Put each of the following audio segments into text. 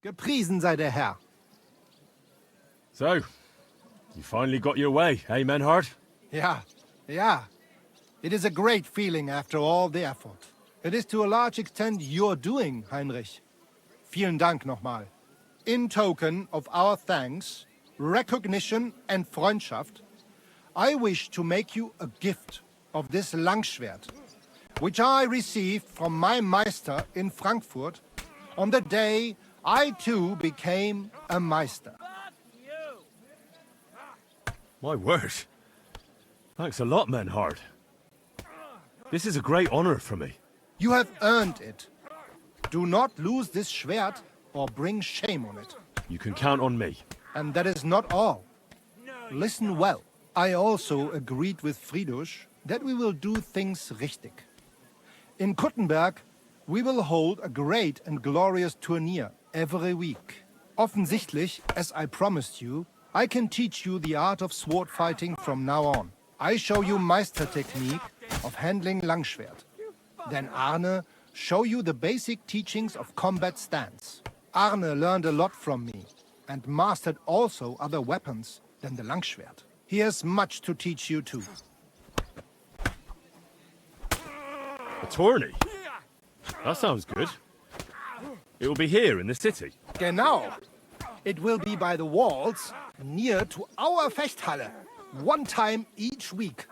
Gepriesen sei der Herr. So, you finally got your way, eh, Menhard? Ja. It is a great feeling after all the effort. It is to a large extent your doing, Heinrich. Vielen Dank nochmal. In token of our thanks, recognition and Freundschaft, I wish to make you a gift of this Langschwert, which I received from my Meister in Frankfurt on the day I too became a Meister. My word. Thanks a lot, Menhard. This is a great honor for me. You have earned it. Do not lose this Schwert or bring shame on it. You can count on me. And that is not all. Listen well. I also agreed with Friedrich that we will do things richtig. In Kuttenberg, we will hold a great and glorious tourney every week. Offensichtlich, as I promised you, I can teach you the art of sword fighting from now on. I show you Meister technique of handling Langschwert. Then Arne show you the basic teachings of combat stance. Arne learned a lot from me and mastered also other weapons than the Langschwert. He has much to teach you too. A tourney? That sounds good. It will be here in the city. Genau. It will be by the walls, near to our Fechthalle, one time each week.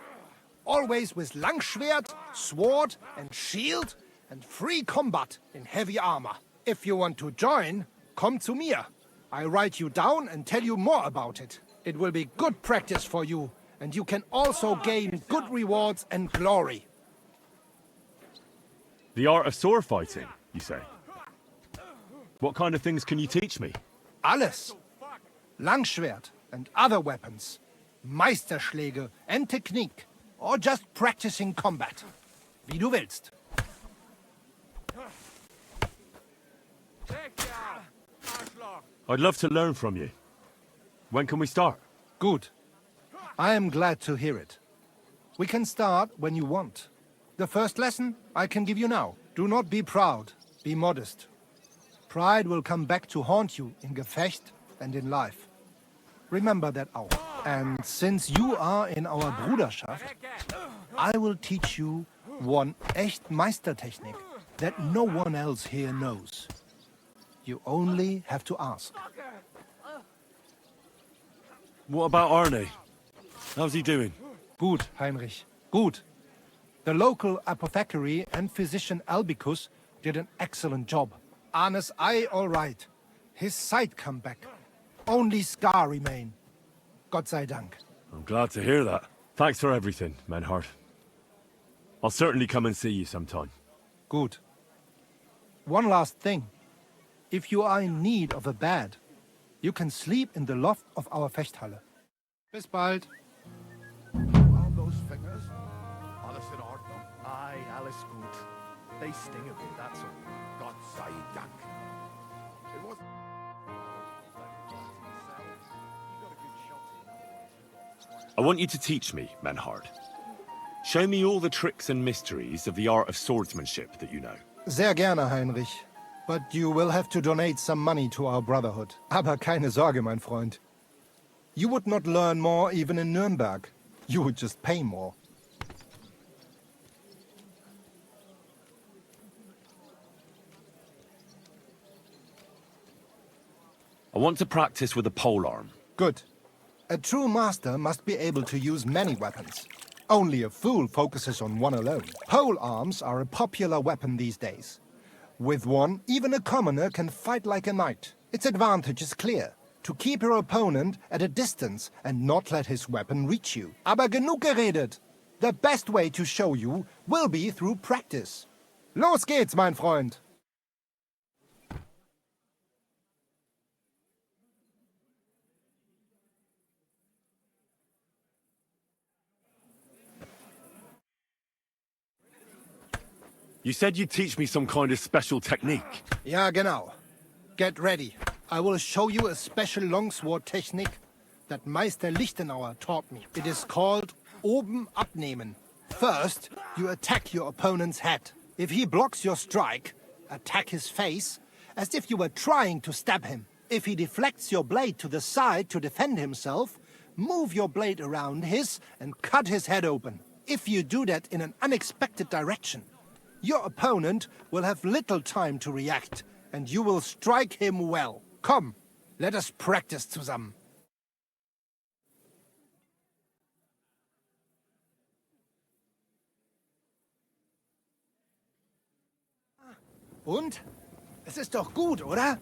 Always with Langschwert, sword and shield, and free combat in heavy armor. If you want to join, come to mir. I write you down and tell you more about it. It will be good practice for you, and you can also gain good rewards and glory. The art of sword fighting, you say? What kind of things can you teach me? Alles. Langschwert and other weapons. Meisterschläge and technique. Or just practicing combat. Wie du willst. I'd love to learn from you. When can we start? Good. I am glad to hear it. We can start when you want. The first lesson I can give you now. Do not be proud. Be modest. Pride will come back to haunt you in Gefecht and in life. Remember that auch. And since you are in our Bruderschaft, I will teach you one echt Meistertechnik that no one else here knows. You only have to ask. What about Arne? How's he doing? Gut, Heinrich. Gut. The local apothecary and physician Albicus did an excellent job. Arne's eye all right. His sight come back. Only scar remain. Gott sei Dank. I'm glad to hear that. Thanks for everything, Menhard. I'll certainly come and see you sometime. Good. One last thing. If you are in need of a bed, you can sleep in the loft of our Fechthalle. Bis bald. All those fingers? Alles in Ordnung? Aye, alles gut. They sting a bit, that's all. Gott sei Dank. It was... I want you to teach me, Menhard. Show me all the tricks and mysteries of the art of swordsmanship that you know. Sehr gerne, Heinrich. But you will have to donate some money to our brotherhood. Aber keine Sorge, mein Freund. You would not learn more even in Nuremberg. You would just pay more. I want to practice with a polearm. Good. A true master must be able to use many weapons. Only a fool focuses on one alone. Pole arms are a popular weapon these days. With one, even a commoner can fight like a knight. Its advantage is clear. To keep your opponent at a distance and not let his weapon reach you. Aber genug geredet. The best way to show you will be through practice. Los geht's, mein Freund. You said you'd teach me some kind of special technique. Ja, genau. Get ready. I will show you a special longsword technique that Meister Lichtenauer taught me. It is called oben abnehmen. First, you attack your opponent's head. If he blocks your strike, attack his face as if you were trying to stab him. If he deflects your blade to the side to defend himself, move your blade around his and cut his head open. If you do that in an unexpected direction, your opponent will have little time to react, and you will strike him well. Come, let us practice zusammen. Und? Es ist doch gut, oder?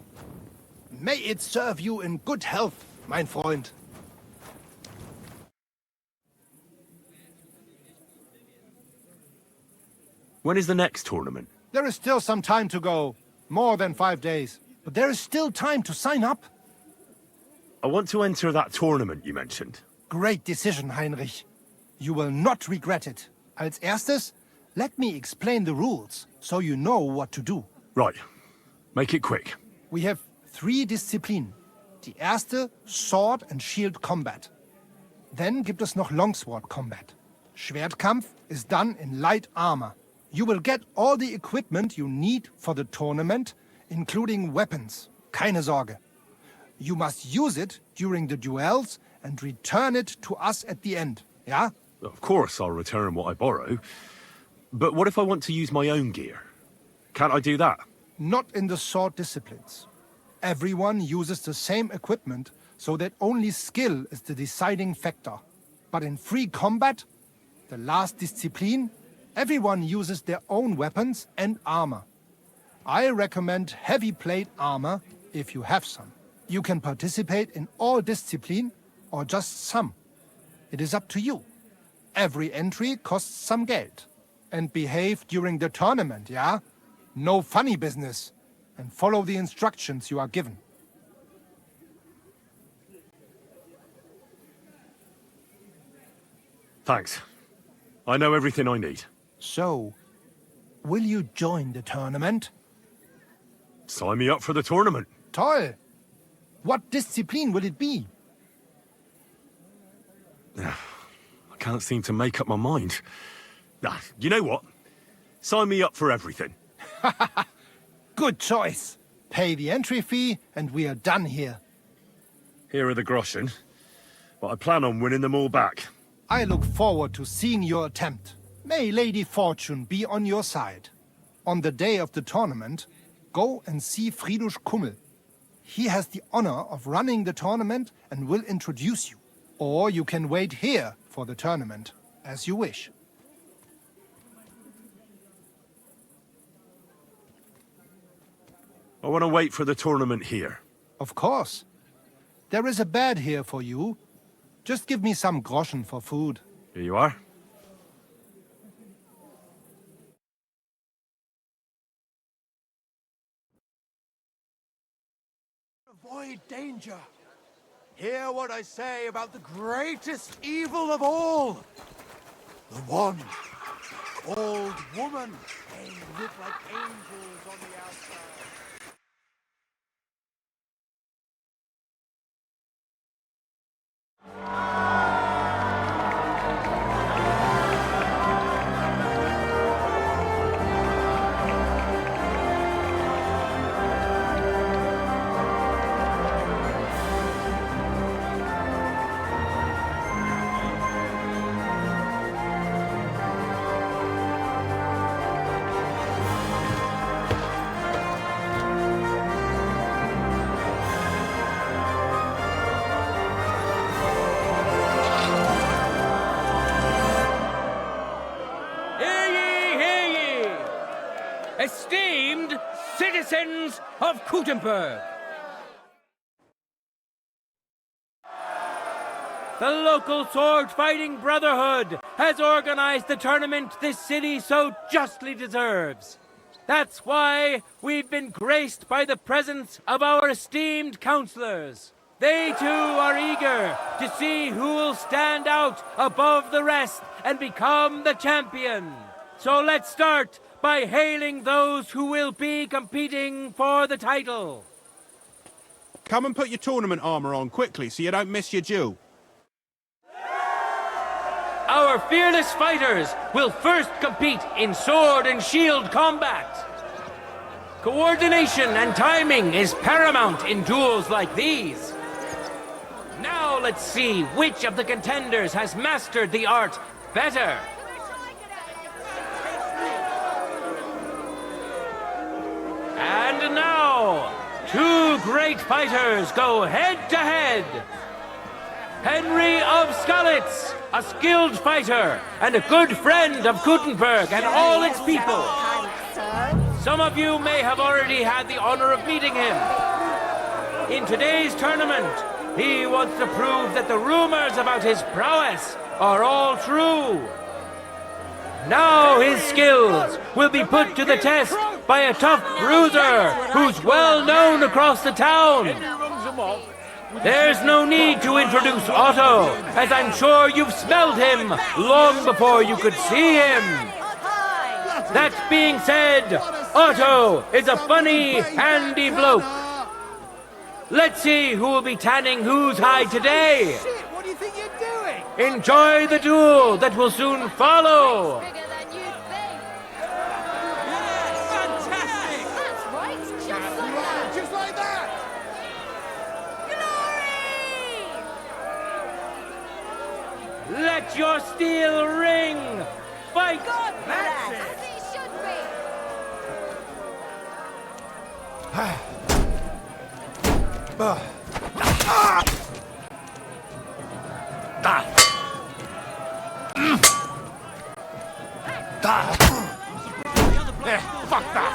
May it serve you in good health, mein Freund. When is the next tournament? There is still some time to go. More than 5 days. But there is still time to sign up. I want to enter that tournament you mentioned. Great decision, Heinrich. You will not regret it. Als erstes, let me explain the rules, so you know what to do. Right. Make it quick. We have 3 Disziplinen. Die erste, Sword and Shield Combat. Then gibt es noch Longsword Combat. Schwertkampf is done in light armor. You will get all the equipment you need for the tournament, including weapons. Keine Sorge. You must use it during the duels and return it to us at the end, yeah? Of course I'll return what I borrow. But what if I want to use my own gear? Can't I do that? Not in the sword disciplines. Everyone uses the same equipment, so that only skill is the deciding factor. But in free combat, the last discipline, everyone uses their own weapons and armor. I recommend heavy plate armor if you have some. You can participate in all discipline or just some. It is up to you. Every entry costs some Geld. And behave during the tournament, yeah? No funny business. And follow the instructions you are given. Thanks. I know everything I need. So, will you join the tournament? Sign me up for the tournament. Toll! What discipline will it be? I can't seem to make up my mind. You know what? Sign me up for everything. Good choice. Pay the entry fee and we are done here. Here are the groschen, but I plan on winning them all back. I look forward to seeing your attempt. May Lady Fortune be on your side. On the day of the tournament, go and see Friedrich Kummel. He has the honor of running the tournament and will introduce you. Or you can wait here for the tournament, as you wish. I want to wait for the tournament here. Of course. There is a bed here for you. Just give me some groschen for food. Here you are. Avoid danger. Hear what I say about the greatest evil of all. The one. Old woman. They look like angels on the outside. Esteemed citizens of Kuttenberg, the local sword-fighting brotherhood has organized the tournament this city so justly deserves. That's why we've been graced by the presence of our esteemed counselors. They too are eager to see who will stand out above the rest and become the champion. So let's start by hailing those who will be competing for the title. Come and put your tournament armor on quickly so you don't miss your due. Our fearless fighters will first compete in sword and shield combat. Coordination and timing is paramount in duels like these. Now let's see which of the contenders has mastered the art better. And now, two great fighters go head-to-head. Henry of Skalitz, a skilled fighter and a good friend of Kuttenberg and all its people. Some of you may have already had the honor of meeting him. In today's tournament, he wants to prove that the rumors about his prowess are all true. Now his skills will be put to the test by a tough bruiser who's well known across the town. There's no need to introduce Otto, as I'm sure you've smelled him long before you could see him. That being said, Otto is a funny, handy bloke. Let's see who will be tanning whose hide today. Shit, what do you think you're doing? Enjoy the duel that will soon follow. Bigger than you'd think. Fantastic! That's right, just like that. Just like that! Glory! Let your steel ring. Fight. God bless. As it should be. Fuck that!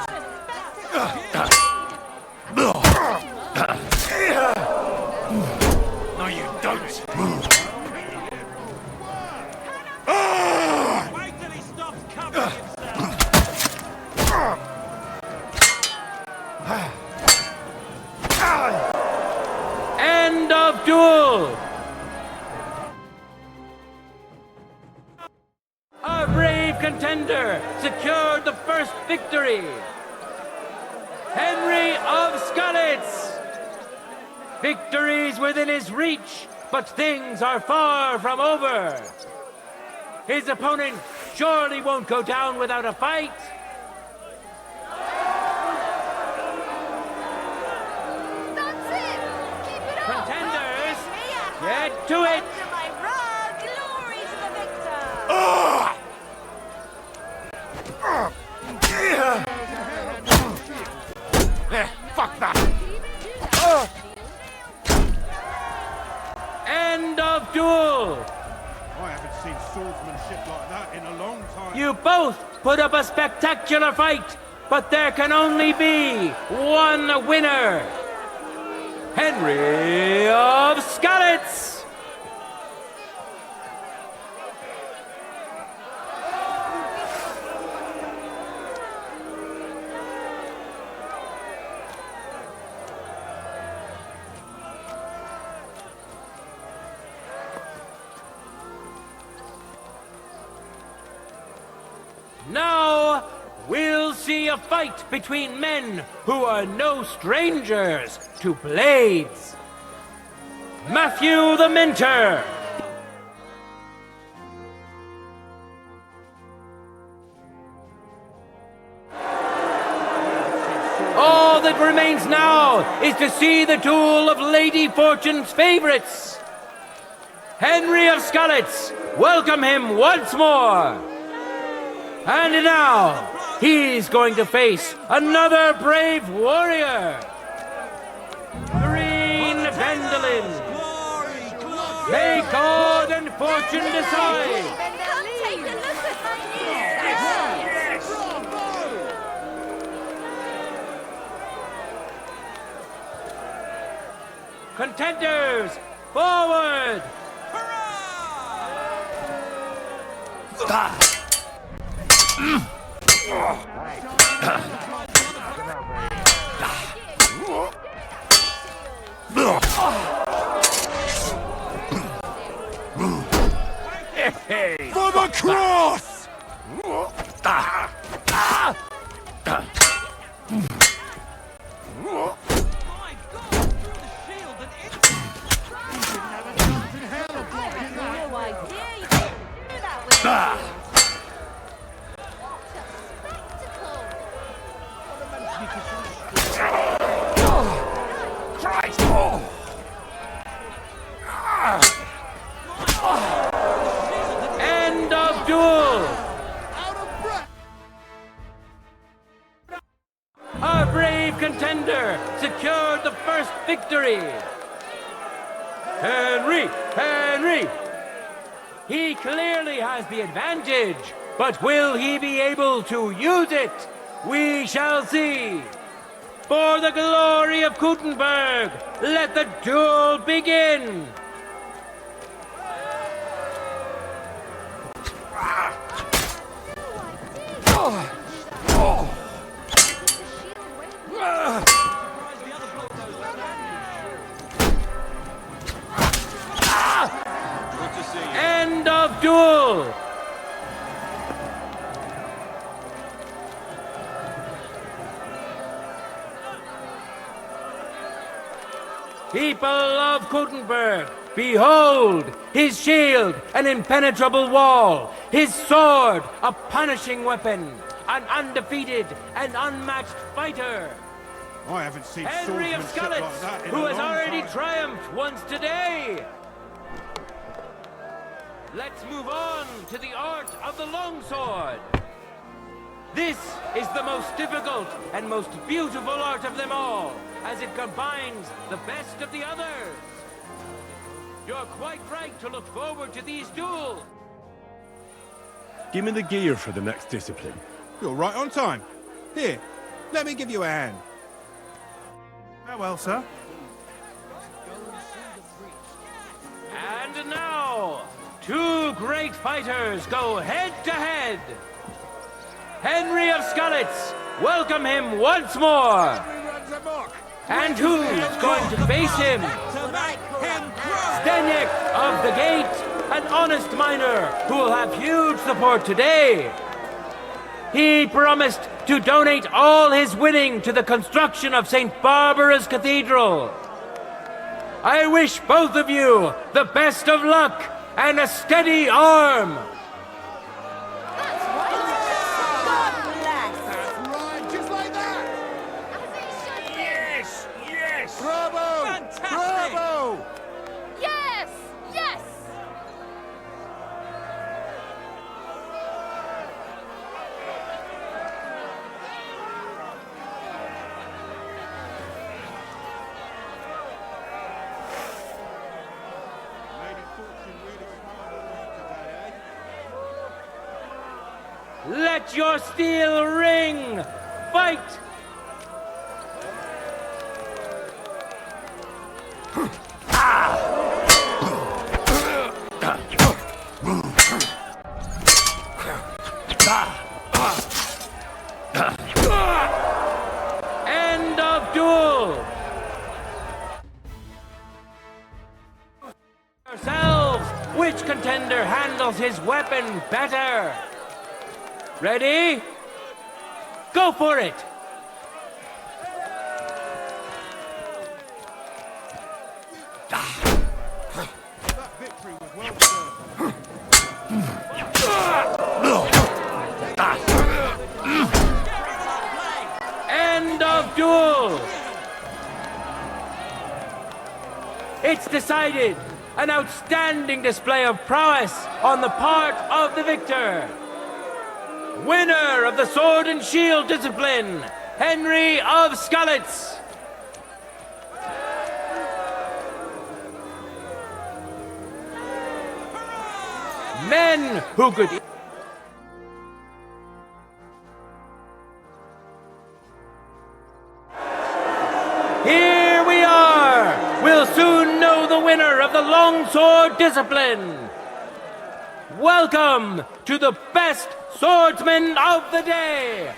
No, you don't! Wait till he stops covering End of duel. Our brave contender secured the first victory. Henry of Skalitz. Victory's within his reach, but things are far from over. His opponent surely won't go down without a fight. That's it. Keep it up. Contenders, Me get to it. to my rug. Glory to the victor. Fuck that! End of duel. I haven't seen swordsmanship like that in a long time. You both put up a spectacular fight, but there can only be one winner. Henry of Skalitz. Now, we'll see a fight between men who are no strangers to blades. Matthew the Minter. All that remains now is to see the duel of Lady Fortune's favorites. Henry of Skalitz, welcome him once more. And now, he's going to face another brave warrior. Green Vendolin. May God and fortune decide. Come take a look at my Contenders, forward! For the cross! No idea you can do that with spectacle. contender secured the first victory. Henry! He clearly has the advantage, but will he be able to use it? We shall see. For the glory of Kuttenberg, let the duel begin! End of duel! People of Kuttenberg, behold! His shield, an impenetrable wall. His sword, a punishing weapon. An undefeated and unmatched fighter. I haven't seen Henry of swordsmanship like Skalitz, that in who a has long already time. triumphed once today. Let's move on to the art of the longsword. This is the most difficult and most beautiful art of them all, as it combines the best of the others. You're quite right to look forward to these duels. Give me the gear for the next discipline. You're right on time. Here, let me give you a hand. Farewell, sir. And now, two great fighters go head to head. Henry of Skalitz, welcome him once more. And who's going to face him? Steniek of the Gate, an honest miner who will have huge support today. He promised to donate all his winning to the construction of St. Barbara's Cathedral. I wish both of you the best of luck and a steady arm. That's right. God bless. That's right, just like that! As it should be. Yes! Bravo! Fantastic! Bravo! Yes! Yes! Lady Fortune really smiled on you today, eh? Let your steel ring! Fight! End of duel! Ourselves, which contender handles his weapon better? Ready? Go for it! That victory was well deserved. End of duel! It's decided! An outstanding display of prowess on the part of the victor! Winner of the sword and shield discipline, Henry of Skalitz! Men who could... Here we are! We'll soon know the winner of the longsword discipline! Welcome to the best swordsman of the day!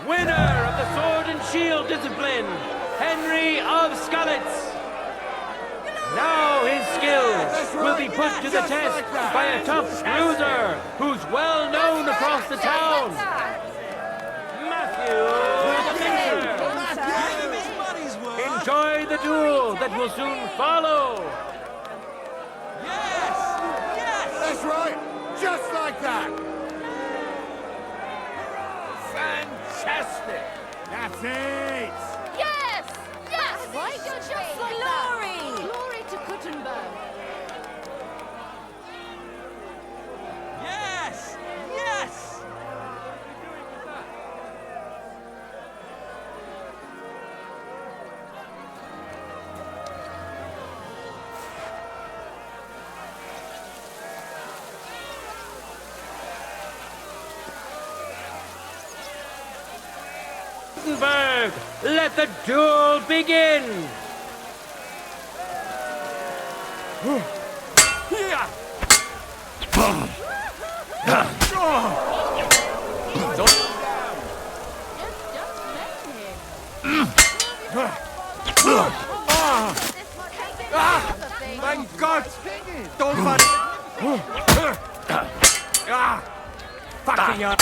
Winner of the sword and shield discipline, Henry of Skalitz! Now his skills will be put to the test by a tough bruiser who's well known across the town. Matthew the Mincer. Enjoy the duel that will soon follow. That's right, just like that! Fantastic! That's it! Yes! Yes! Right, just like glory! Glory to Kuttenberg. Yes! Yes! let the duel begin! Mein Gott! Don't fight! Fucking up!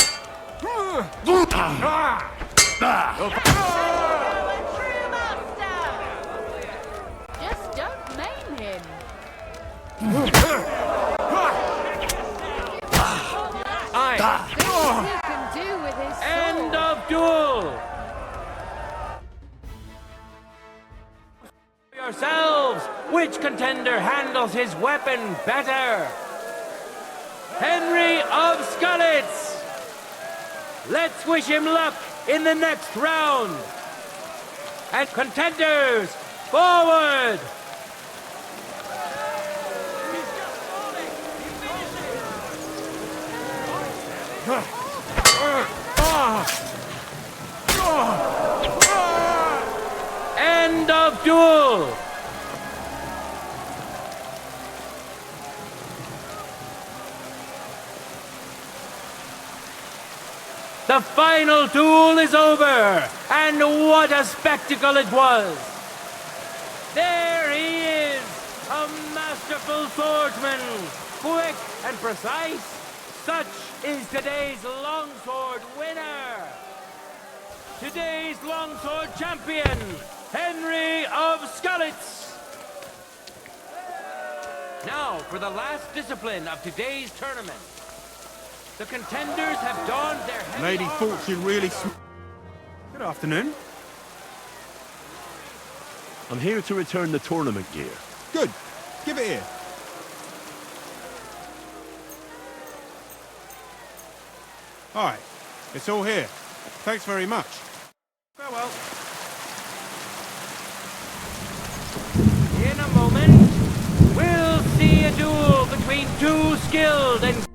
Just don't maim him. You can do with his sword. End of duel! Yourselves, which contender handles his weapon better? Henry of Skalitz! Let's wish him luck in the next round! And contenders, forward! End of duel! The final duel is over, and what a spectacle it was! There he is, a masterful swordsman, quick and precise. Such is today's longsword winner! Today's longsword champion, Henry of Skalitz! Now for the last discipline of today's tournament. The contenders have donned their heavy Lady armor. Fortune really Good afternoon. I'm here to return the tournament gear. Good. Give it here. All right. It's all here. Thanks very much. Farewell. In a moment, we'll see a duel between two skilled and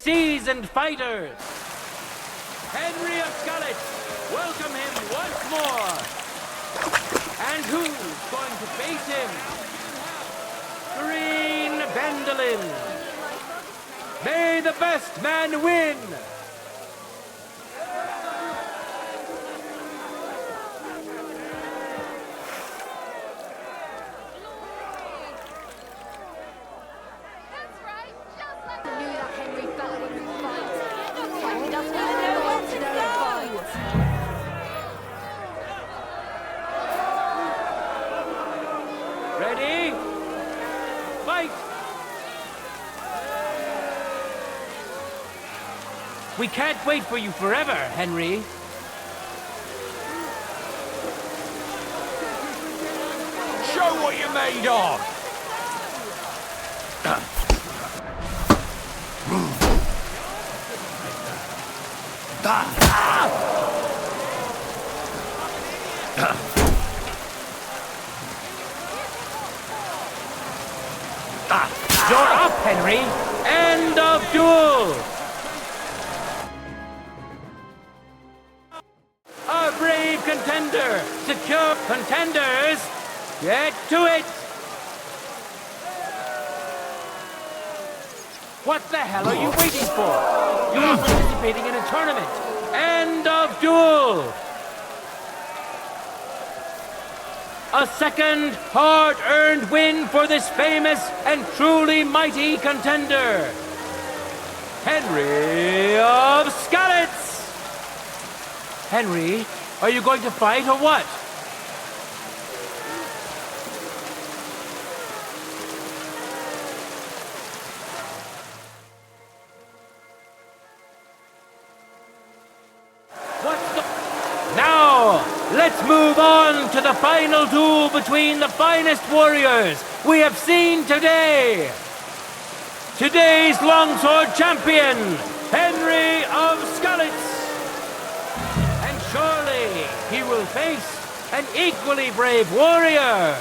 seasoned fighters. Henry of Skalitz, welcome him once more. And who's going to face him? Green Vendolin. May the best man win. That's right. Just like I knew that Henry fella would fight. Henry doesn't even know when to go. Ready? Fight! We can't wait for you forever, Henry. Show what you're made of! You're up, Henry. End of duel. A brave contender Contenders, get to it! What the hell are you waiting for? You're participating in a tournament. End of duel! A second hard-earned win for this famous and truly mighty contender. Henry of Skalitz! Henry, are you going to fight or what? Now, let's move on to the final duel between the finest warriors we have seen today. Today's longsword champion, Henry of Skalitz. And surely he will face an equally brave warrior,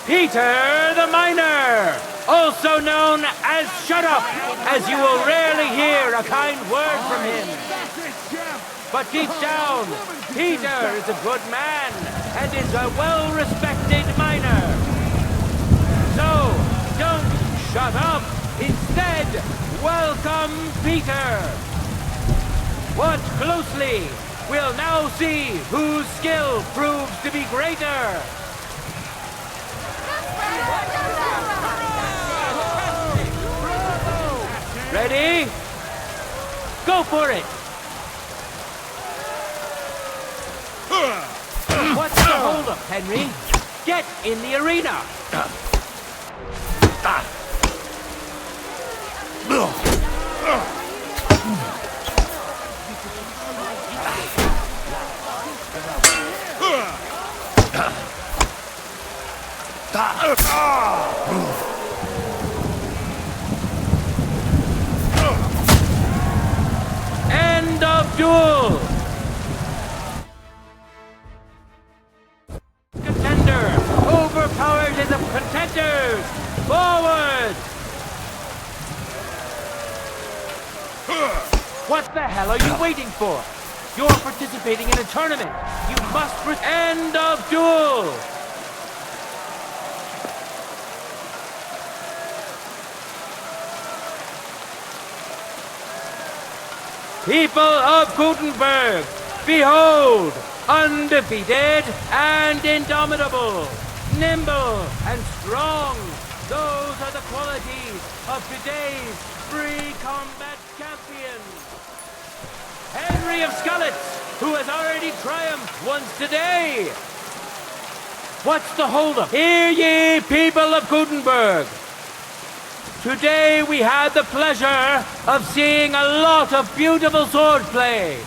Peter the Miner, also known as Shut Up, as you will rarely hear a kind word from him. But deep down, Peter is a good man and is a well-respected miner. So, don't shut up. Instead, welcome Peter. Watch closely. We'll now see whose skill proves to be greater. Ready? Go for it. What's the holdup, Henry? Get in the arena! End of duel! Overpowered as of contenders! Forward! What the hell are you waiting for? You're participating in a tournament. You must end of duel! People of Kuttenberg, behold! Undefeated and indomitable, nimble and strong. Those are the qualities of today's free combat champion. Henry of Skalitz, who has already triumphed once today. What's the holdup? Hear ye, people of Kuttenberg. Today we had the pleasure of seeing a lot of beautiful swordplay.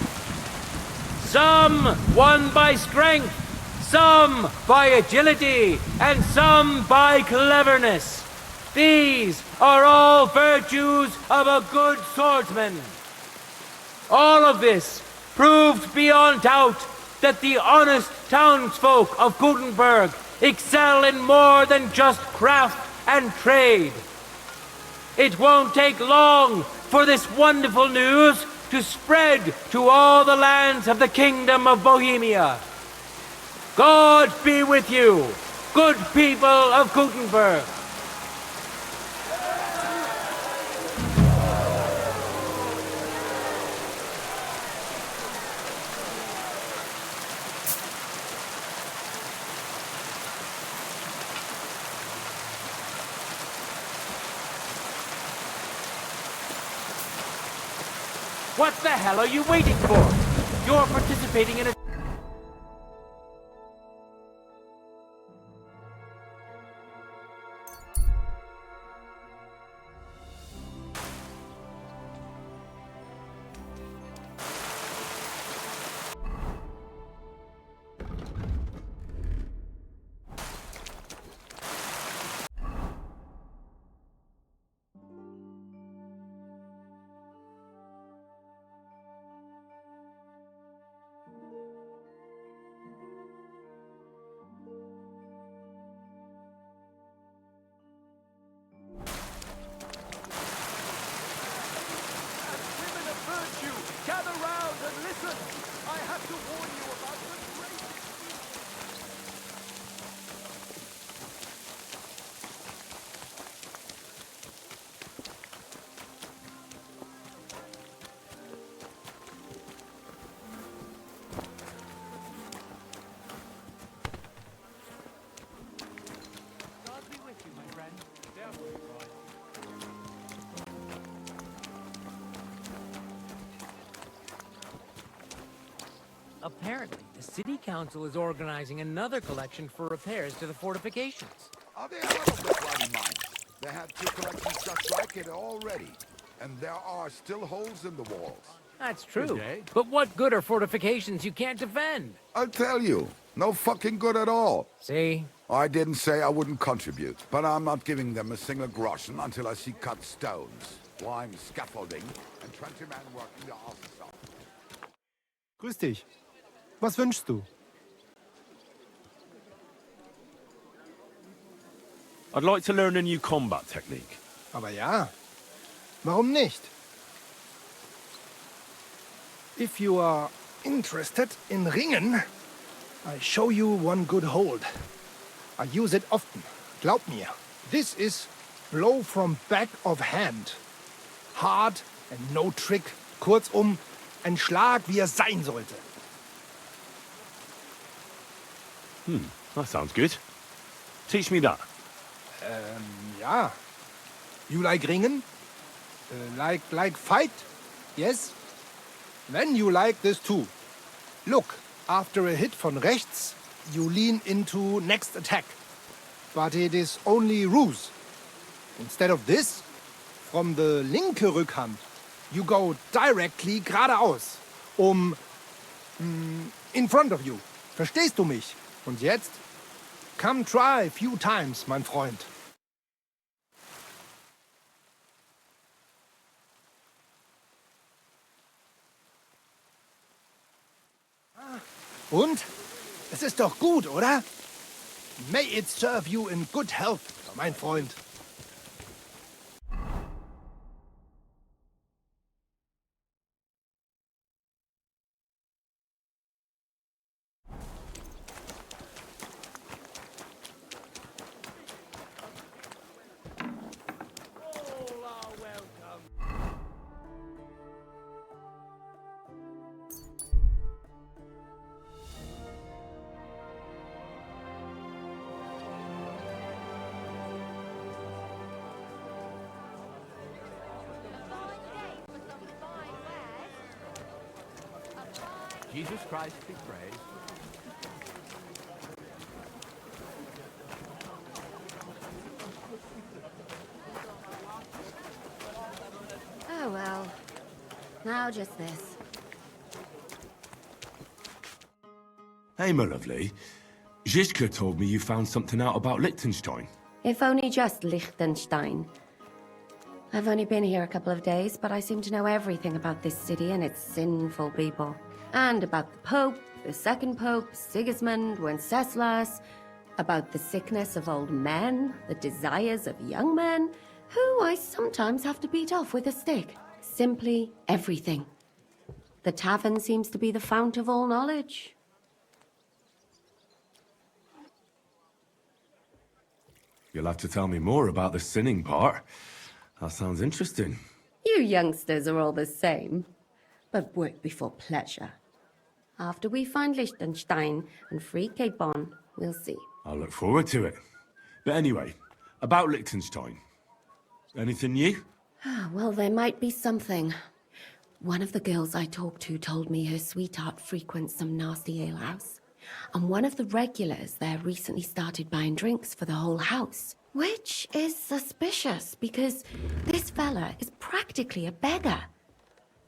Some won by strength, some by agility, and some by cleverness. These are all virtues of a good swordsman. All of this proved beyond doubt that the honest townsfolk of Kuttenberg excel in more than just craft and trade. It won't take long for this wonderful news to spread to all the lands of the Kingdom of Bohemia. God be with you, good people of Kuttenberg. What the hell are you waiting for? You're participating in a... The city council is organizing another collection for repairs to the fortifications. Oh, they have other bloody mines. They have two collections just like it already. And there are still holes in the walls. That's true. But what good are fortifications you can't defend? I'll tell you, no fucking good at all. See? I didn't say I wouldn't contribute, but I'm not giving them a single groschen until I see cut stones, lime scaffolding, and 20 men working their asses off. Grüß dich. Was wünschst du? I'd like to learn a new combat technique. Aber ja, warum nicht? If you are interested in Ringen, I show you one good hold. I use it often, glaub mir. This is blow from back of hand. Hard and no trick. Kurzum, ein Schlag, wie er sein sollte. That sounds good. Teach me that. Ja. You like Ringen? Like fight? Yes? Then you like this too. Look, after a hit von rechts, you lean into next attack. But it is only ruse. Instead of this, from the linke Rückhand, you go directly geradeaus. In front of you. Verstehst du mich? Und jetzt? Come try a few times, mein Freund. Und? Es ist doch gut, oder? May it serve you in good health, mein Freund. Jesus Christ be praised. Oh well. Now just this. Hey, my lovely. Zizka told me you found something out about Liechtenstein. If only just Liechtenstein. I've only been here a couple of days, but I seem to know everything about this city and its sinful people. And about the Pope, the second Pope, Sigismund, Wenceslas, about the sickness of old men, the desires of young men, who I sometimes have to beat off with a stick. Simply everything. The tavern seems to be the fount of all knowledge. You'll have to tell me more about the sinning part. That sounds interesting. You youngsters are all the same. But work before pleasure. After we find Liechtenstein and free Cape Bon, we'll see. I'll look forward to it. But anyway, about Liechtenstein. Anything new? Well, there might be something. One of the girls I talked to told me her sweetheart frequents some nasty alehouse. And one of the regulars there recently started buying drinks for the whole house. Which is suspicious, because this fella is practically a beggar.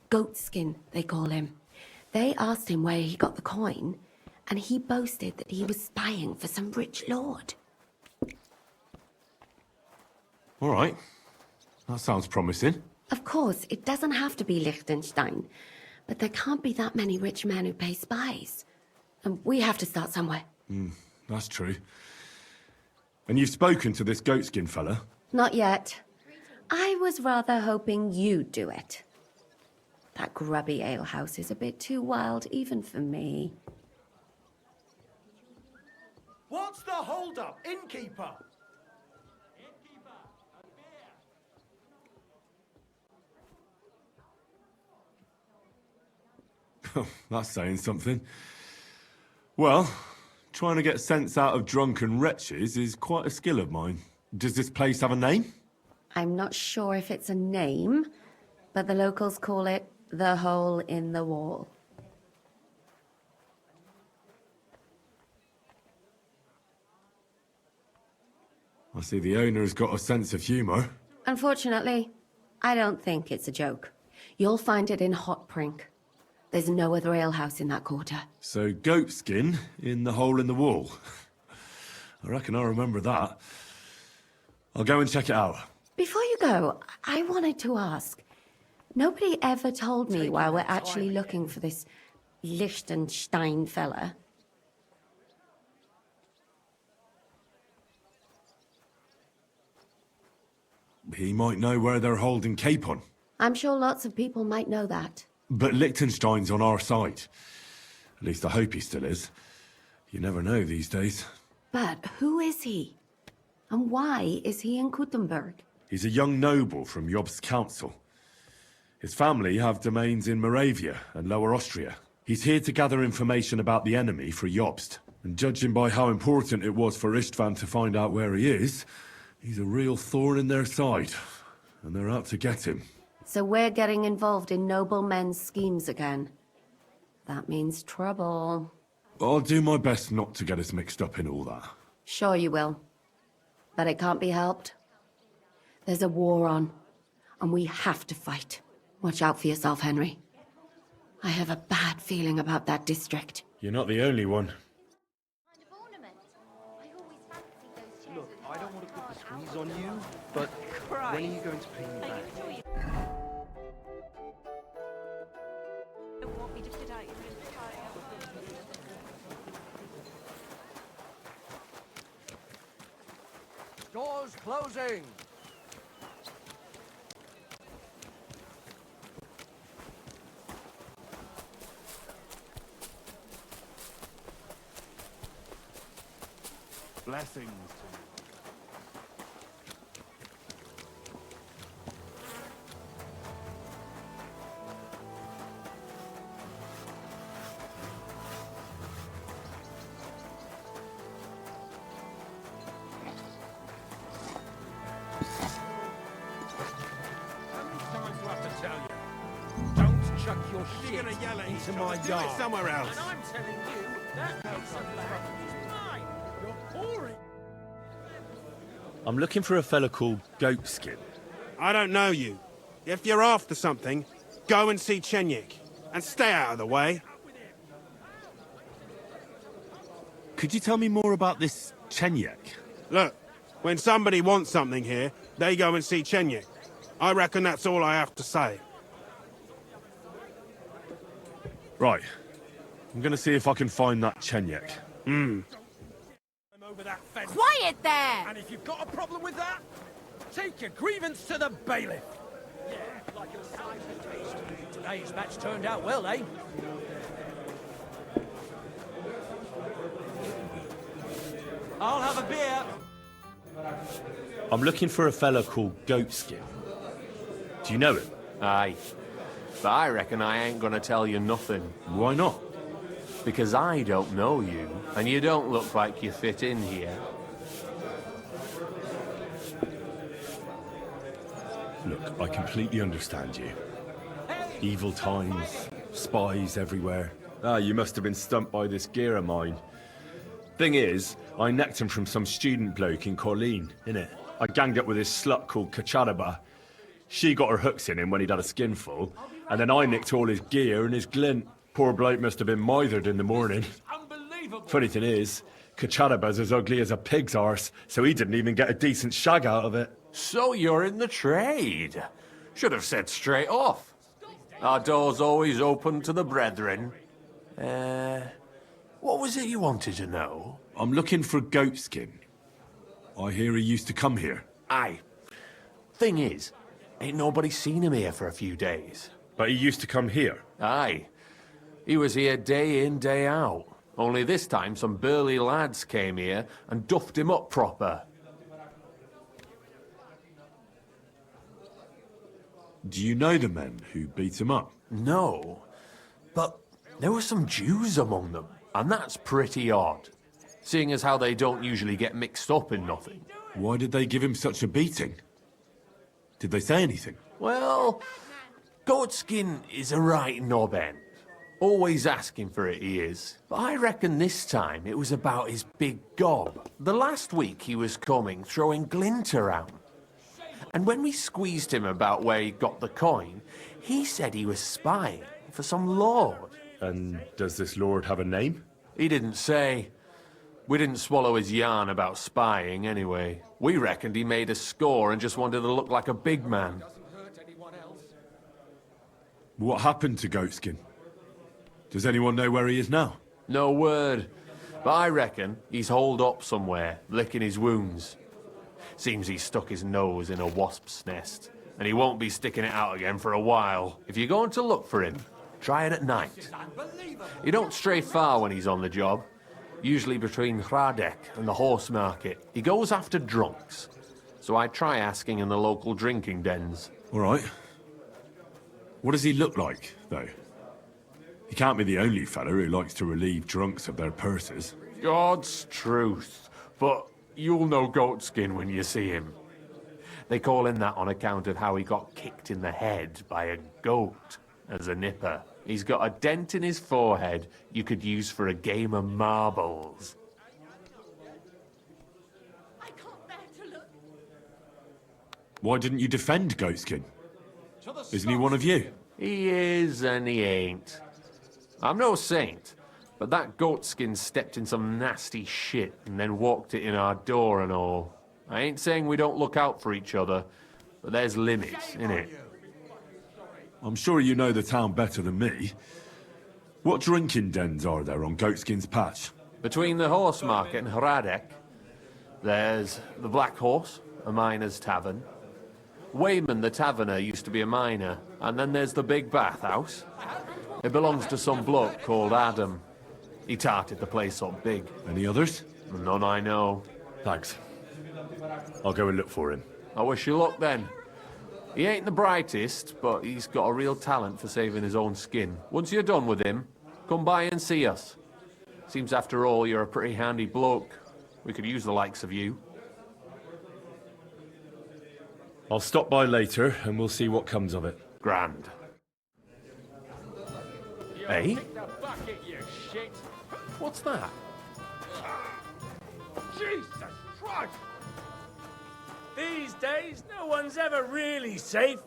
Goatskin, they call him. They asked him where he got the coin, and he boasted that he was spying for some rich lord. All right. That sounds promising. Of course, it doesn't have to be Liechtenstein, but there can't be that many rich men who pay spies. And we have to start somewhere. That's true. And you've spoken to this goatskin fella? Not yet. I was rather hoping you'd do it. That grubby alehouse is a bit too wild even for me. What's the hold-up, innkeeper? That's saying something. Well, trying to get sense out of drunken wretches is quite a skill of mine. Does this place have a name? I'm not sure if it's a name, but the locals call it the Hole in the Wall. see the owner's got a sense of humour. Unfortunately, I don't think it's a joke. You'll find it in Hot Prink. There's no other alehouse in that quarter. So goat skin in the hole in the wall. I reckon I remember that. I'll go and check it out. Before you go, I wanted to ask. Nobody ever told me while we're actually looking for this Liechtenstein fella. He might know where they're holding Capon. I'm sure lots of people might know that. But Liechtenstein's on our side. At least I hope he still is. You never know these days. But who is he? And why is he in Kuttenberg? He's a young noble from Jobst's council. His family have domains in Moravia and Lower Austria. He's here to gather information about the enemy for Jobst. And judging by how important it was for Istvan to find out where he is, he's a real thorn in their side. And they're out to get him. So we're getting involved in noble men's schemes again. That means trouble. I'll do my best not to get us mixed up in all that. Sure you will. But it can't be helped. There's a war on, and we have to fight. Watch out for yourself, Henry. I have a bad feeling about that district. You're not the only one. Kind of ornament. I always fancied those chairs. Look, I don't want to put the squeeze on you, but when are you going to pay me back? Don't want me to fit out your entire Doors closing. Blessings to you. Chuck your shit You're gonna yell at into each my other. yard. Do it somewhere else. And I'm telling you, that piece of land is mine. You're pouring. I'm looking for a fella called Goatskin. I don't know you. If you're after something, go and see Chenyik. And stay out of the way. Could you tell me more about this Chenyek? Look, when somebody wants something here, they go and see Chenyik. I reckon that's all I have to say. Right. I'm gonna see if I can find that Chenyek. I'm over that fence. Quiet there! And if you've got a problem with that, take your grievance to the bailiff. Yeah, like a sign of taste. Today's match turned out well, eh? I'll have a beer. I'm looking for a fella called Goatskin. Do you know him? Aye. But I reckon I ain't gonna tell you nothing. Why not? Because I don't know you, and you don't look like you fit in here. Look, I completely understand you. Evil times, spies everywhere. Ah, you must have been stumped by this gear of mine. Thing is, I necked him from some student bloke in Colleen, innit? I ganged up with this slut called Kuttenberg. She got her hooks in him when he'd had a skinful, and then I nicked all his gear and his glint. Poor bloke must have been mithered in the morning. Unbelievable. Funny thing is, Kuttenberg's as ugly as a pig's arse, so he didn't even get a decent shag out of it. So you're in the trade. Should have said straight off. Our door's always open to the brethren. What was it you wanted to know? I'm looking for Goatskin. I hear he used to come here. Aye. Thing is, ain't nobody seen him here for a few days. But he used to come here. Aye. He was here day in, day out. Only this time some burly lads came here and duffed him up proper. Do you know the men who beat him up? No, but there were some Jews among them, and that's pretty odd, seeing as how they don't usually get mixed up in nothing. Why did they give him such a beating? Did they say anything? Well, Goatskin is a right knob end. Always asking for it, he is. But I reckon this time it was about his big gob. The last week he was coming, throwing glint around. And when we squeezed him about where he got the coin, he said he was spying for some lord. And does this lord have a name? He didn't say. We didn't swallow his yarn about spying anyway. We reckoned he made a score and just wanted to look like a big man. What happened to Goatskin? Does anyone know where he is now? No word. But I reckon he's holed up somewhere, licking his wounds. Seems he's stuck his nose in a wasp's nest, and he won't be sticking it out again for a while. If you're going to look for him, try it at night. He don't stray far when he's on the job. Usually between Hradek and the horse market. He goes after drunks. So I try asking in the local drinking dens. All right. What does he look like, though? He can't be the only fella who likes to relieve drunks of their purses. God's truth. But you'll know Goatskin when you see him. They call him that on account of how he got kicked in the head by a goat as a nipper. He's got a dent in his forehead you could use for a game of marbles. I can't bear to look. Why didn't you defend Goatskin? Isn't he one of you? He is and he ain't. I'm no saint, but that Goatskin stepped in some nasty shit and then walked it in our door and all. I ain't saying we don't look out for each other, but there's limits, innit? I'm sure you know the town better than me. What drinking dens are there on Goatskin's patch? Between the horse market and Hradek, there's the Black Horse, a miner's tavern. Wayman the taverner used to be a miner, and then there's the Big Bathhouse. It belongs to some bloke called Adam. He tarted the place up big. Any others? None I know. Thanks. I'll go and look for him. I wish you luck then. He ain't the brightest, but he's got a real talent for saving his own skin. Once you're done with him, come by and see us. Seems after all you're a pretty handy bloke. We could use the likes of you. I'll stop by later and we'll see what comes of it. Grand. Hey? What's that? Jesus Christ! These days, no one's ever really safe.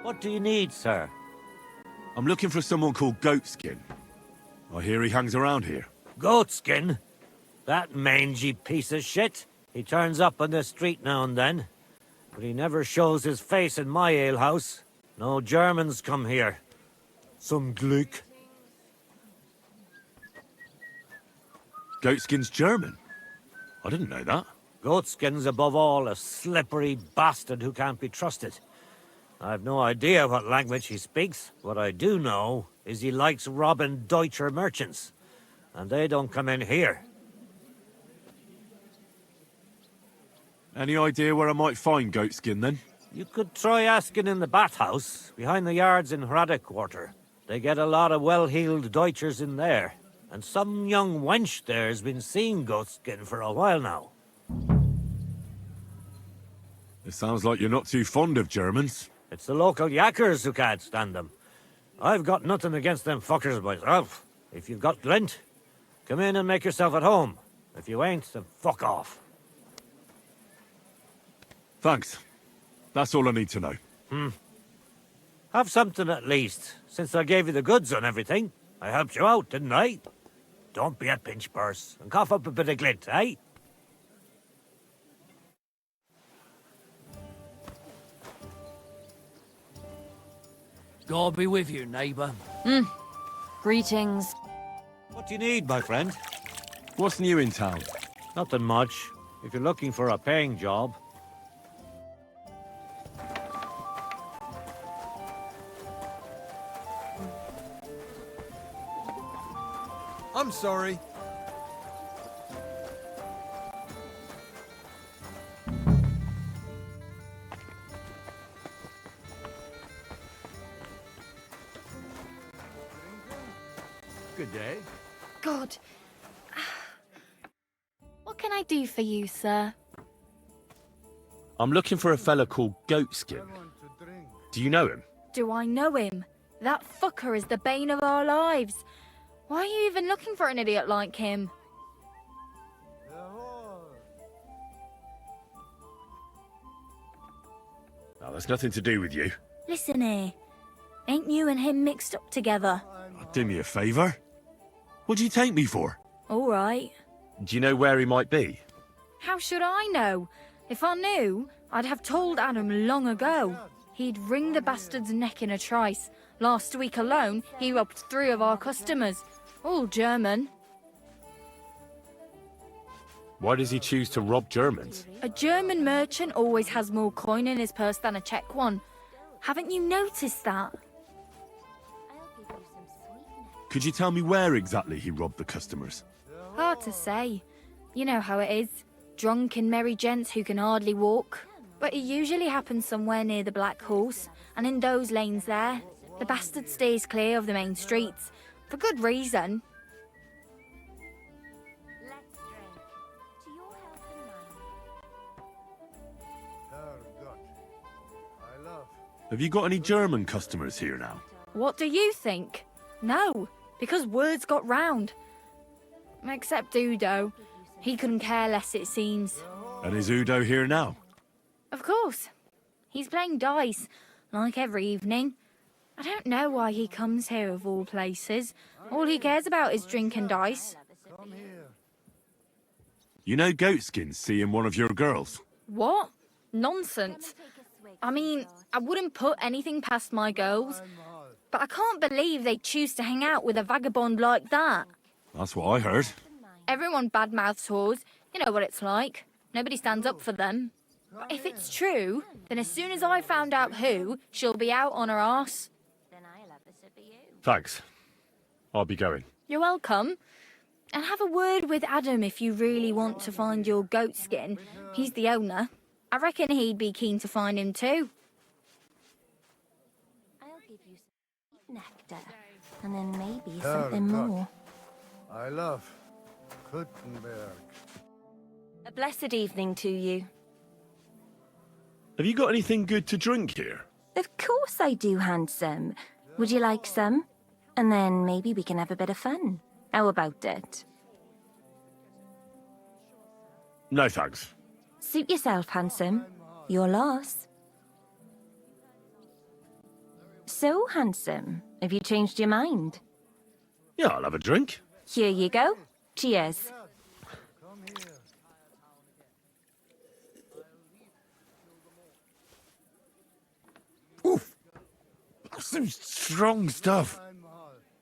What do you need, sir? I'm looking for someone called Goatskin. I hear he hangs around here. Goatskin? That mangy piece of shit. He turns up on the street now and then. But he never shows his face in my alehouse. No Germans come here. Some Glück. Goatskin's German? I didn't know that. Goatskin's above all a slippery bastard who can't be trusted. I've no idea what language he speaks. What I do know is he likes robbing Deutscher merchants. And they don't come in here. Any idea where I might find Goatskin, then? You could try asking in the bathhouse, behind the yards in Hradek Quarter. They get a lot of well-heeled Deutschers in there. And some young wench there's been seeing Goatskin for a while now. It sounds like you're not too fond of Germans. It's the local yakkers who can't stand them. I've got nothing against them fuckers myself. If you've got glint, come in and make yourself at home. If you ain't, then fuck off. Thanks. That's all I need to know. Have something at least, since I gave you the goods on everything. I helped you out, didn't I? Don't be a pinch purse and cough up a bit of glint, eh? God be with you, neighbor. Greetings. What do you need, my friend? What's new in town? Nothing much. If you're looking for a paying job. I'm sorry. Good day. God. What can I do for you, sir? I'm looking for a fella called Goatskin. Do you know him? Do I know him? That fucker is the bane of our lives. Why are you even looking for an idiot like him? No, that's nothing to do with you. Listen here. Ain't you and him mixed up together? Do me a favour. What do you take me for? All right. Do you know where he might be? How should I know? If I knew, I'd have told Adam long ago. He'd wring the bastard's neck in a trice. Last week alone, he robbed 3 of our customers. All German. Why does he choose to rob Germans? A German merchant always has more coin in his purse than a Czech one. Haven't you noticed that? Could you tell me where exactly he robbed the customers? Hard to say. You know how it is. Drunk and merry gents who can hardly walk. But it usually happens somewhere near the Black Horse, and in those lanes there. The bastard stays clear of the main streets. For good reason. Let's drink. To your health and mine. Have you got any German customers here now? What do you think? No, because words got round. Except Udo. He couldn't care less, it seems. And is Udo here now? Of course. He's playing dice, like every evening. I don't know why he comes here of all places. All he cares about is drink and dice. You know Goatskin's seeing one of your girls? What? Nonsense. I mean, I wouldn't put anything past my girls. But I can't believe they choose to hang out with a vagabond like that. That's what I heard. Everyone badmouths whores. You know what it's like. Nobody stands up for them. But if it's true, then as soon as I found out who, she'll be out on her arse. Then I'll have a sip of you. Thanks. I'll be going. You're welcome. And have a word with Adam if you really want to find your goat skin. He's the owner. I reckon he'd be keen to find him too. I'll give you some nectar, and then maybe something more. I love Kuttenberg. A blessed evening to you. Have you got anything good to drink here? Of course I do, handsome. Would you like some? And then maybe we can have a bit of fun. How about it? No thanks. Suit yourself, handsome. Your loss. So, handsome, have you changed your mind? Yeah, I'll have a drink. Here you go. Cheers. Oof. That's some strong stuff.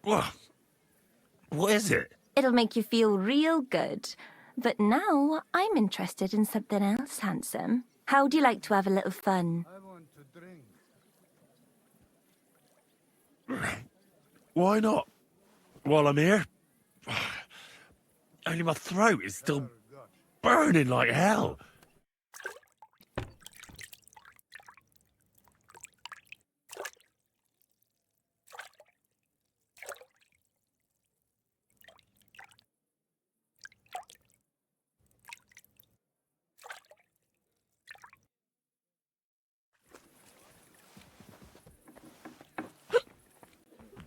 What is it? It'll make you feel real good. But now I'm interested in something else, handsome. How'd you like to have a little fun? Why not? While I'm here? Only my throat is still burning like hell.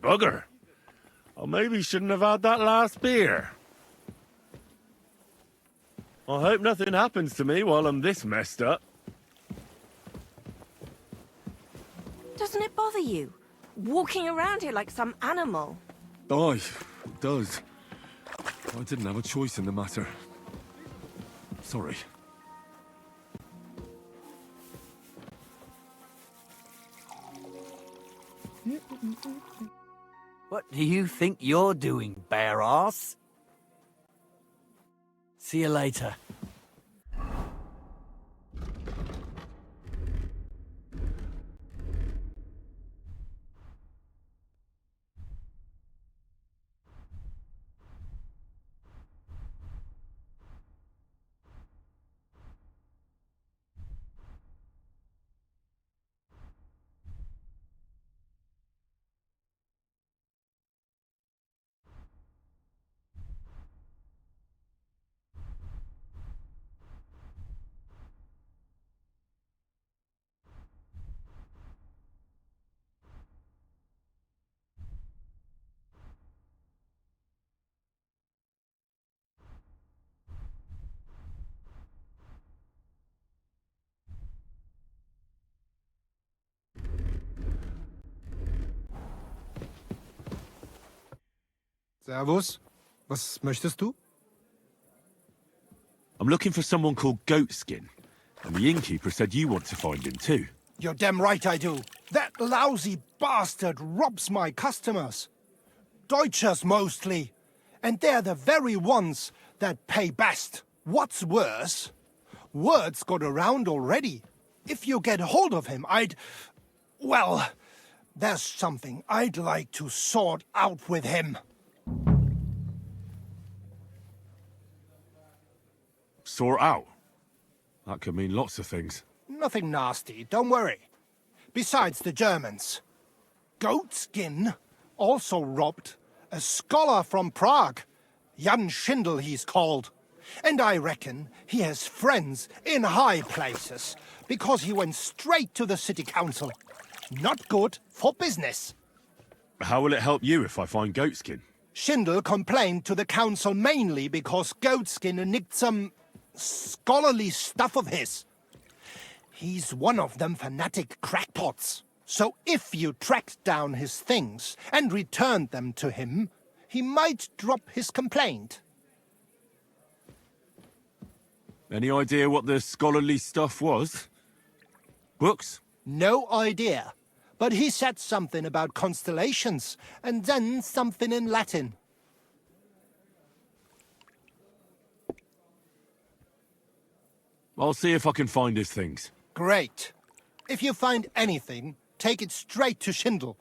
Bugger. I I maybe shouldn't have had that last beer. I hope nothing happens to me while I'm this messed up. Doesn't it bother you? Walking around here like some animal. Aye, it does. I didn't have a choice in the matter. Sorry. What do you think you're doing, bare ass? See you later. Servus. Was möchtest du? I'm looking for someone called Goatskin, and the innkeeper said you want to find him too. You're damn right I do. That lousy bastard robs my customers. Deutschers mostly. And they're the very ones that pay best. What's worse, word's got around already. If you get hold of him, well, there's something I'd like to sort out with him. Sort out? That could mean lots of things. Nothing nasty, don't worry. Besides the Germans. Goatskin also robbed a scholar from Prague. Jan Schindel he's called. And I reckon he has friends in high places, because he went straight to the city council. Not good for business. How will it help you if I find Goatskin? Schindel complained to the council mainly because Goatskin nicked some scholarly stuff of his. He's one of them fanatic crackpots. So if you tracked down his things and returned them to him, he might drop his complaint. Any idea what the scholarly stuff was? Books? No idea. But he said something about constellations, and then something in Latin. I'll see if I can find his things. Great. If you find anything, take it straight to Schindel.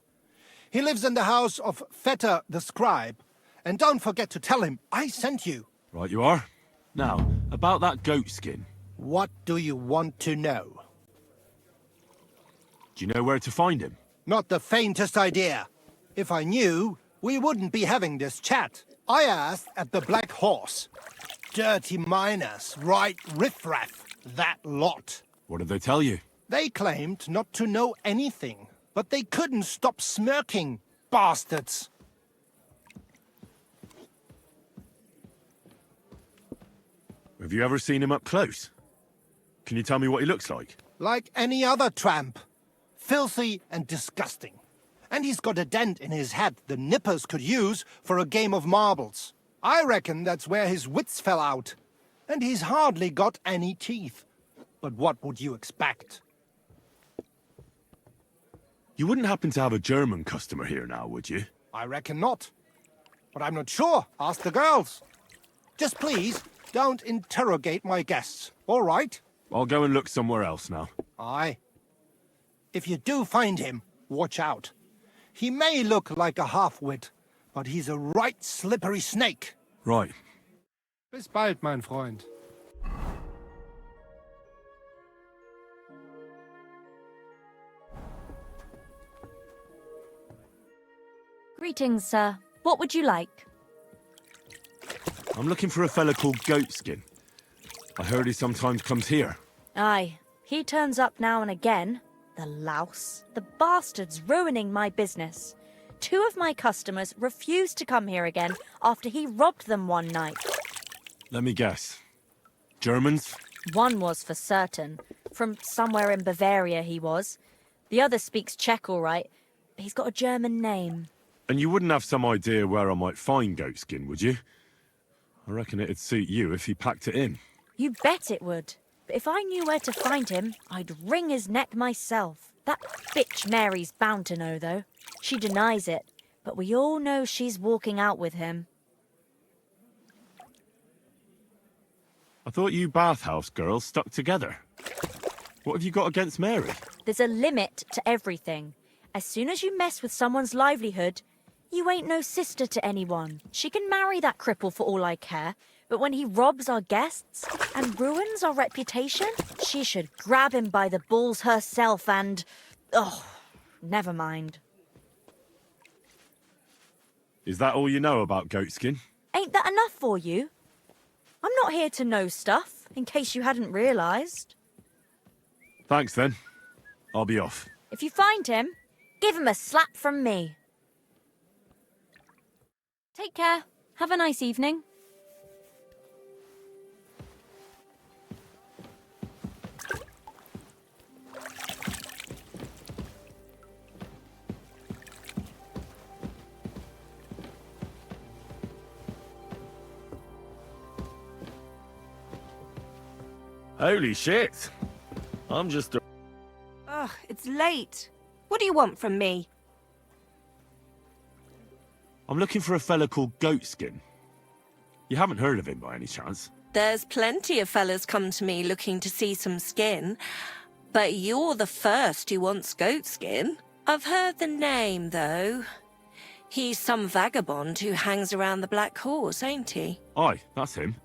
He lives in the house of Vetter the scribe. And don't forget to tell him I sent you. Right you are. Now, about that Goatskin. What do you want to know? Do you know where to find him? Not the faintest idea. If I knew, we wouldn't be having this chat. I asked at the Black Horse. Dirty miners, right riffraff, that lot. What did they tell you? They claimed not to know anything, but they couldn't stop smirking, bastards. Have you ever seen him up close? Can you tell me what he looks like? Like any other tramp. Filthy and disgusting. And he's got a dent in his head the nippers could use for a game of marbles. I reckon that's where his wits fell out. And he's hardly got any teeth. But what would you expect? You wouldn't happen to have a German customer here now, would you? I reckon not. But I'm not sure. Ask the girls. Just please, don't interrogate my guests, all right? I'll go and look somewhere else now. Aye. If you do find him, watch out. He may look like a half-wit, but he's a right slippery snake. Right. Bis bald, mein Freund. Greetings, sir. What would you like? I'm looking for a fella called Goatskin. I heard he sometimes comes here. Aye. He turns up now and again. The louse. The bastard's ruining my business. 2 of my customers refused to come here again after he robbed them one night. Let me guess. Germans? One was for certain. From somewhere in Bavaria he was. The other speaks Czech all right. He's got a German name. And you wouldn't have some idea where I might find Goatskin, would you? I reckon it'd suit you if he packed it in. You bet it would. But if I knew where to find him, I'd wring his neck myself. That bitch Mary's bound to know, though. She denies it, but we all know she's walking out with him. I thought you bathhouse girls stuck together. What have you got against Mary? There's a limit to everything. As soon as you mess with someone's livelihood, you ain't no sister to anyone. She can marry that cripple for all I care, but when he robs our guests and ruins our reputation, she should grab him by the balls herself and... oh, never mind. Is that all you know about Goatskin? Ain't that enough for you? I'm not here to know stuff, in case you hadn't realised. Thanks then. I'll be off. If you find him, give him a slap from me. Take care. Have a nice evening. Holy shit! I'm just a... Ugh, it's late. What do you want from me? I'm looking for a fella called Goatskin. You haven't heard of him by any chance? There's plenty of fellas come to me looking to see some skin. But you're the first who wants goat skin. I've heard the name, though. He's some vagabond who hangs around the Black Horse, ain't he? Aye, that's him.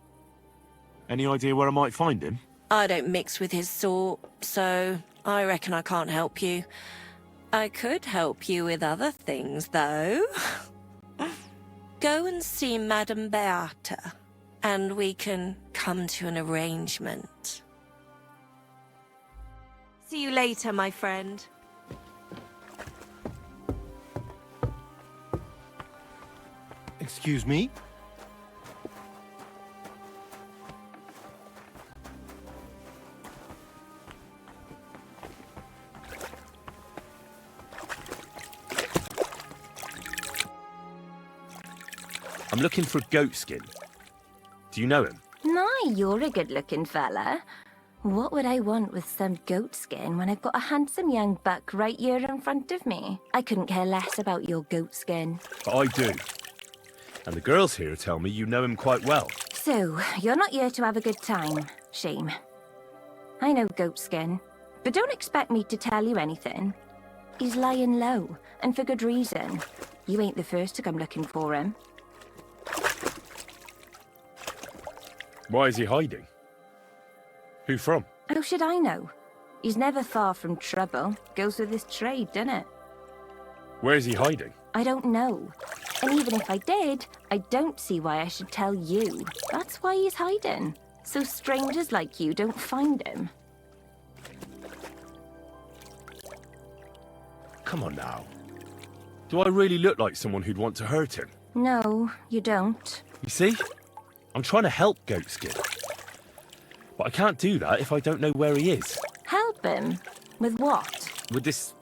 Any idea where I might find him? I don't mix with his sort, so I reckon I can't help you. I could help you with other things, though. Go and see Madame Beata, and we can come to an arrangement. See you later, my friend. Excuse me? I'm looking for Goatskin. Do you know him? My, you're a good-looking fella. What would I want with some goat skin when I've got a handsome young buck right here in front of me? I couldn't care less about your goat skin. But I do. And the girls here tell me you know him quite well. So, you're not here to have a good time. Shame. I know goat skin, but don't expect me to tell you anything. He's lying low, and for good reason. You ain't the first to come looking for him. Why is he hiding? Who from? How should I know? He's never far from trouble. Goes with his trade, doesn't it? Where is he hiding? I don't know. And even if I did, I don't see why I should tell you. That's why he's hiding. So strangers like you don't find him. Come on now. Do I really look like someone who'd want to hurt him? No, you don't. You see? I'm trying to help Goatskin. But I can't do that if I don't know where he is. Help him? With what? With this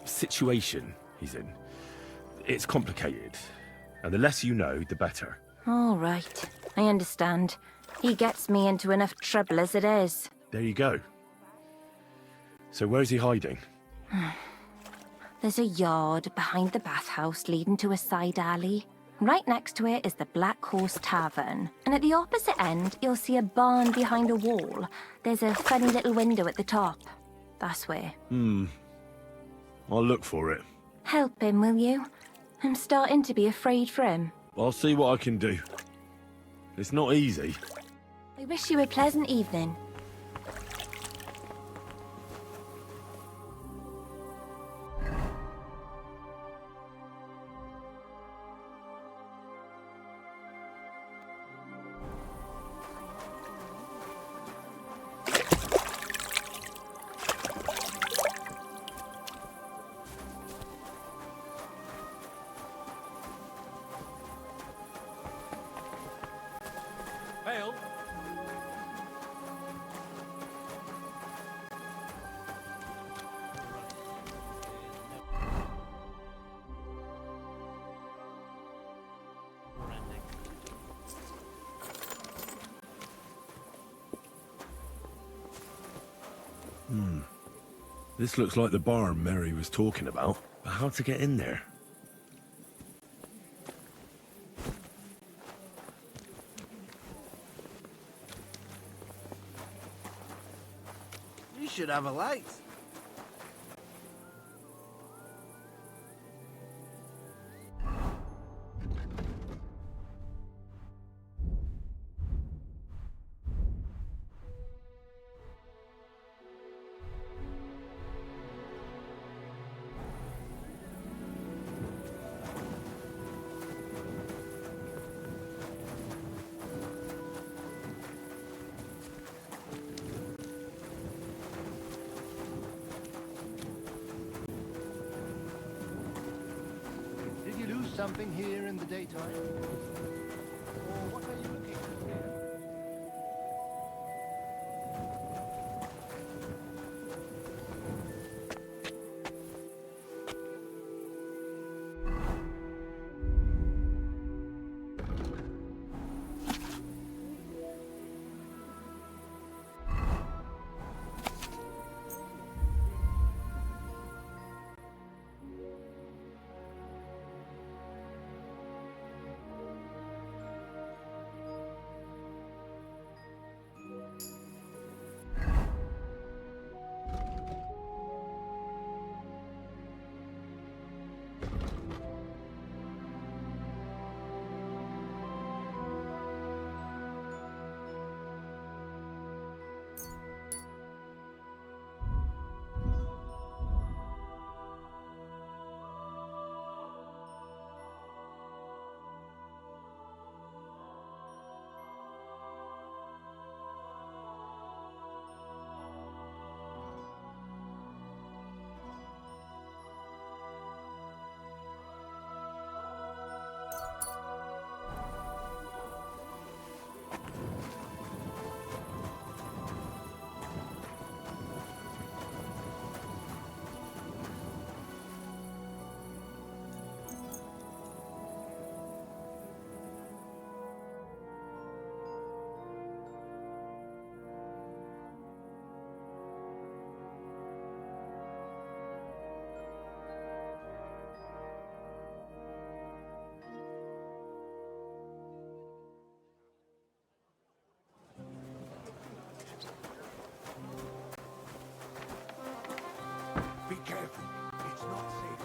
situation he's in. It's complicated. And the less you know, the better. All right. I understand. He gets me into enough trouble as it is. There you go. So where's he hiding? There's a yard behind the bathhouse leading to a side alley. Right next to it is the Black Horse Tavern. And at the opposite end, you'll see a barn behind a wall. There's a funny little window at the top. That's where. I'll look for it. Help him, will you? I'm starting to be afraid for him. I'll see what I can do. It's not easy. I wish you a pleasant evening. This looks like the barn Mary was talking about. But how to get in there? You should have a light. Did you lose something here in the daytime? Or what are you looking for here? Be careful. It's not safe.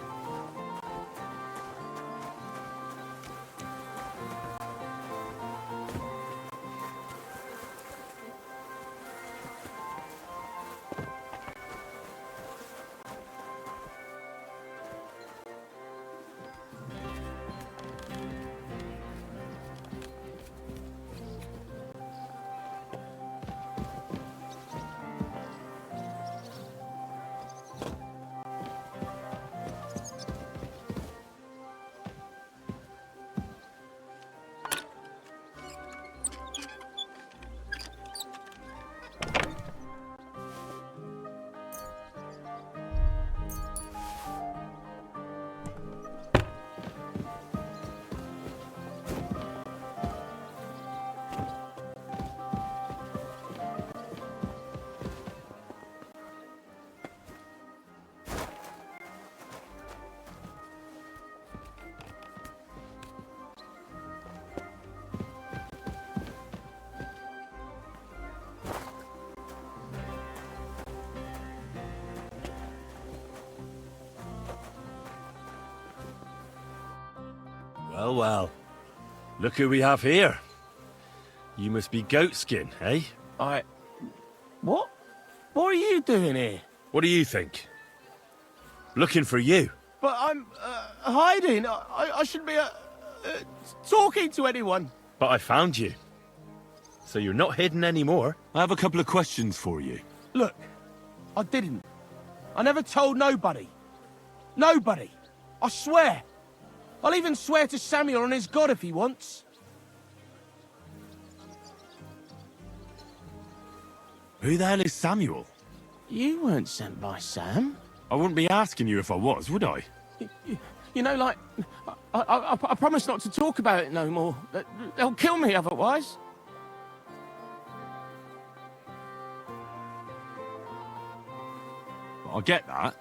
Well, well. Look who we have here. You must be Goatskin, eh? What? What are you doing here? What do you think? Looking for you. But I'm hiding. I shouldn't be talking to anyone. But I found you. So you're not hidden anymore. I have a couple of questions for you. Look, I didn't. I never told nobody. Nobody. I swear. I'll even swear to Samuel and his God if he wants. Who the hell is Samuel? You weren't sent by Sam. I wouldn't be asking you if I was, would I? You know, like, I promise not to talk about it no more. They'll kill me otherwise. I get that.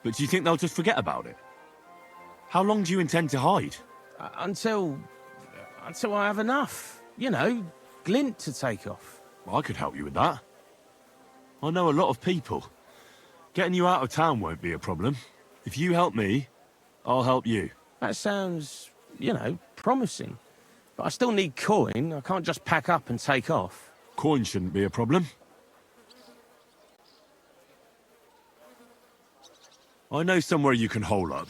But do you think they'll just forget about it? How long do you intend to hide? Until I have enough. You know, glint to take off. I could help you with that. I know a lot of people. Getting you out of town won't be a problem. If you help me, I'll help you. That sounds, you know, promising. But I still need coin. I can't just pack up and take off. Coin shouldn't be a problem. I know somewhere you can hole up.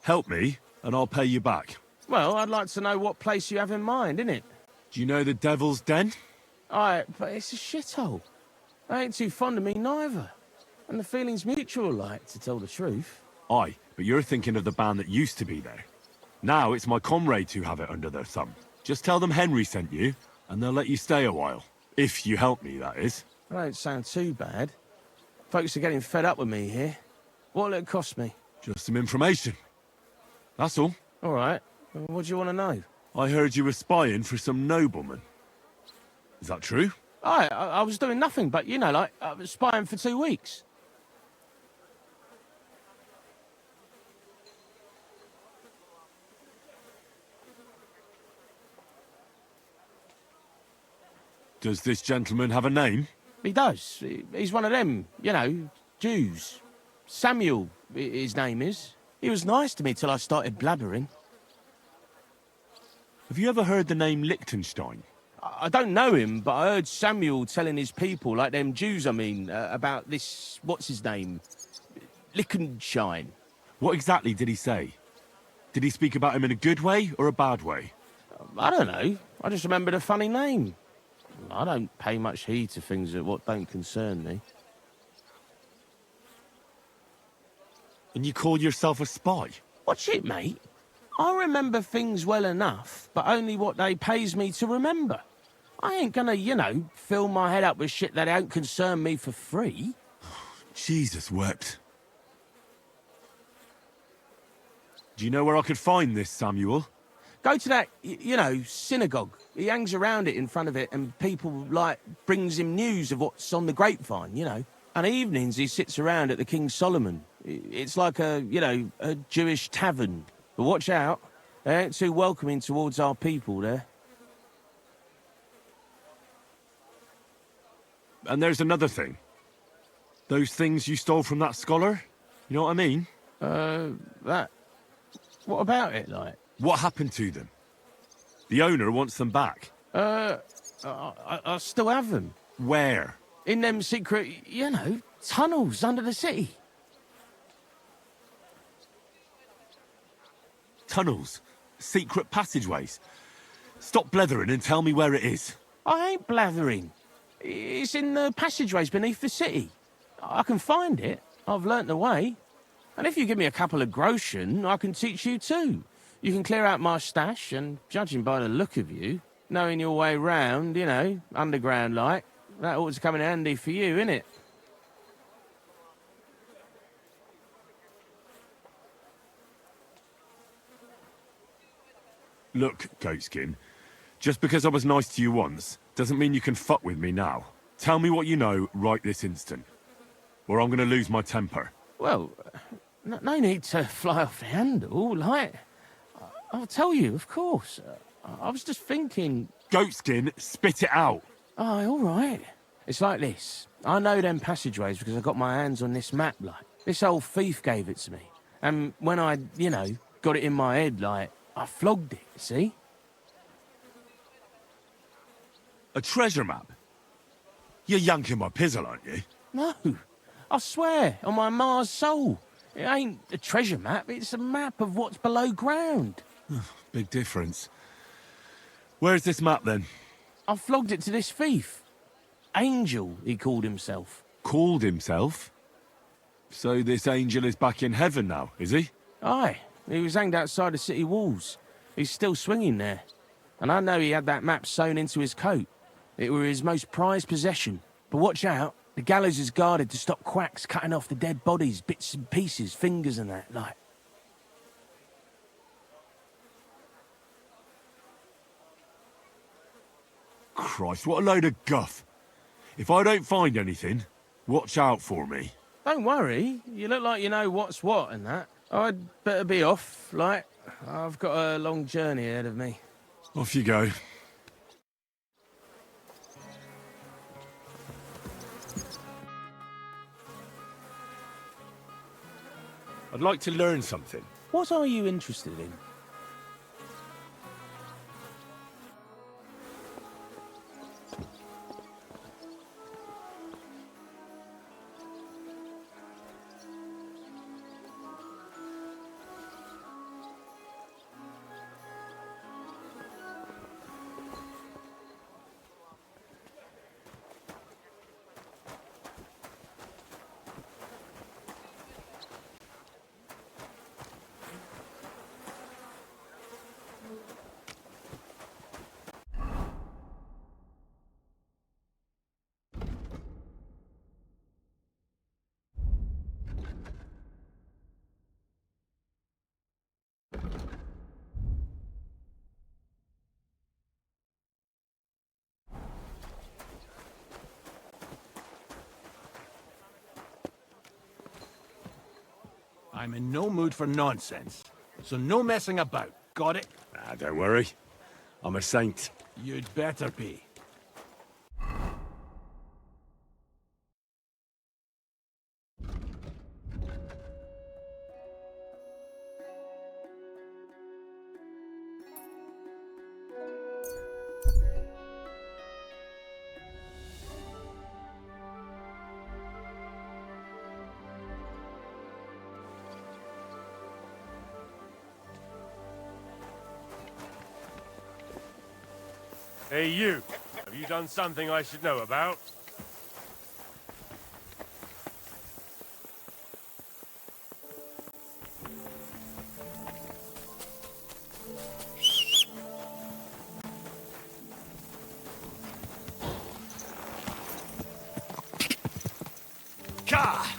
Help me, and I'll pay you back. Well, I'd like to know what place you have in mind, innit? Do you know the Devil's Den? Aye, but it's a shithole. They ain't too fond of me neither. And the feeling's mutual, like, to tell the truth. Aye, but you're thinking of the band that used to be there. Now it's my comrades who have it under their thumb. Just tell them Henry sent you, and they'll let you stay a while. If you help me, that is. That don't sound too bad. Folks are getting fed up with me here. What'll it cost me? Just some information. That's all. All right. What do you want to know? I heard you were spying for some nobleman. Is that true? Aye, I was doing nothing but, you know, like, I was spying for 2 weeks. Does this gentleman have a name? He does. He's one of them, you know, Jews. Samuel, his name is. He was nice to me till I started blabbering. Have you ever heard the name Liechtenstein? I don't know him, but I heard Samuel telling his people, like them Jews, I mean, about this, what's his name? Liechtenstein. What exactly did he say? Did he speak about him in a good way or a bad way? I don't know. I just remembered a funny name. I don't pay much heed to things that what don't concern me. And you call yourself a spy? Watch it, mate. I remember things well enough, but only what they pays me to remember. I ain't gonna, you know, fill my head up with shit that don't concern me for free. Jesus wept. Do you know where I could find this, Samuel? Go to that, you know, synagogue. He hangs around it in front of it and people, like, brings him news of what's on the grapevine, you know. And evenings he sits around at the King Solomon. It's like a, you know, a Jewish tavern. But watch out, they ain't too welcoming towards our people there. And there's another thing. Those things you stole from that scholar? You know what I mean? That... What about it, like? What happened to them? The owner wants them back. I still have them. Where? In them secret, you know, tunnels under the city. Tunnels? Secret passageways? Stop blethering and tell me where it is. I ain't blathering. It's in the passageways beneath the city. I can find it. I've learnt the way. And if you give me a couple of groschen, I can teach you too. You can clear out my stash, and judging by the look of you, knowing your way round, you know, underground like, that ought to come in handy for you, innit? Look, Goatskin, just because I was nice to you once, doesn't mean you can fuck with me now. Tell me what you know right this instant, or I'm gonna lose my temper. Well, no need to fly off the handle, like... I'll tell you, of course. I was just thinking... Goatskin, spit it out! Aye, all right. It's like this. I know them passageways because I got my hands on this map, like. This old thief gave it to me. And when I, you know, got it in my head, like, I flogged it, see? A treasure map? You're yanking my pizzle, aren't you? No. I swear, on my Mars soul. It ain't a treasure map, it's a map of what's below ground. Big difference. Where's this map, then? I flogged it to this thief. Angel, he called himself. Called himself? So this angel is back in heaven now, is he? Aye. He was hanged outside the city walls. He's still swinging there. And I know he had that map sewn into his coat. It were his most prized possession. But watch out. The gallows is guarded to stop quacks cutting off the dead bodies, bits and pieces, fingers and that, like. Christ, what a load of guff. If I don't find anything, watch out for me. Don't worry. You look like you know what's what and that. I'd better be off, like. I've got a long journey ahead of me. Off you go. I'd like to learn something. What are you interested in? I'm in no mood for nonsense, so no messing about. Got it? Ah, don't worry. I'm a saint. You'd better be. Hey, you. Have you done something I should know about? Ka!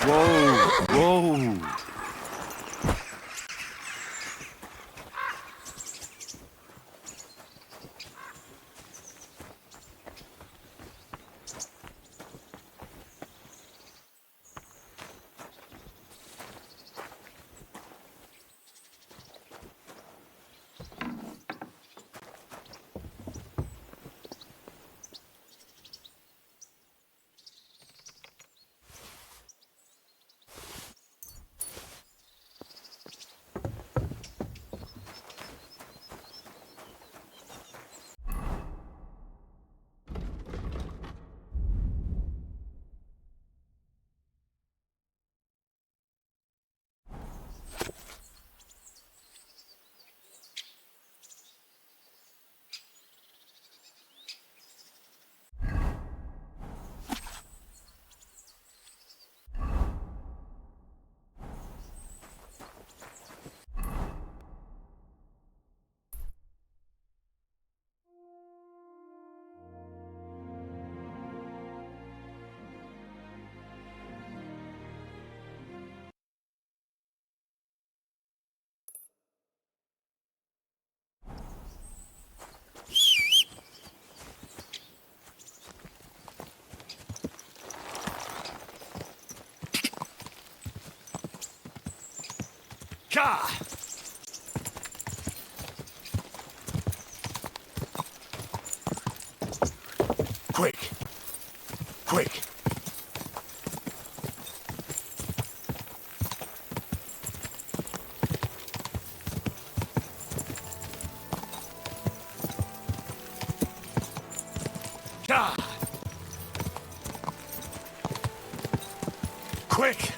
Whoa! Whoa! Ka! Quick! Quick! Ka! Quick!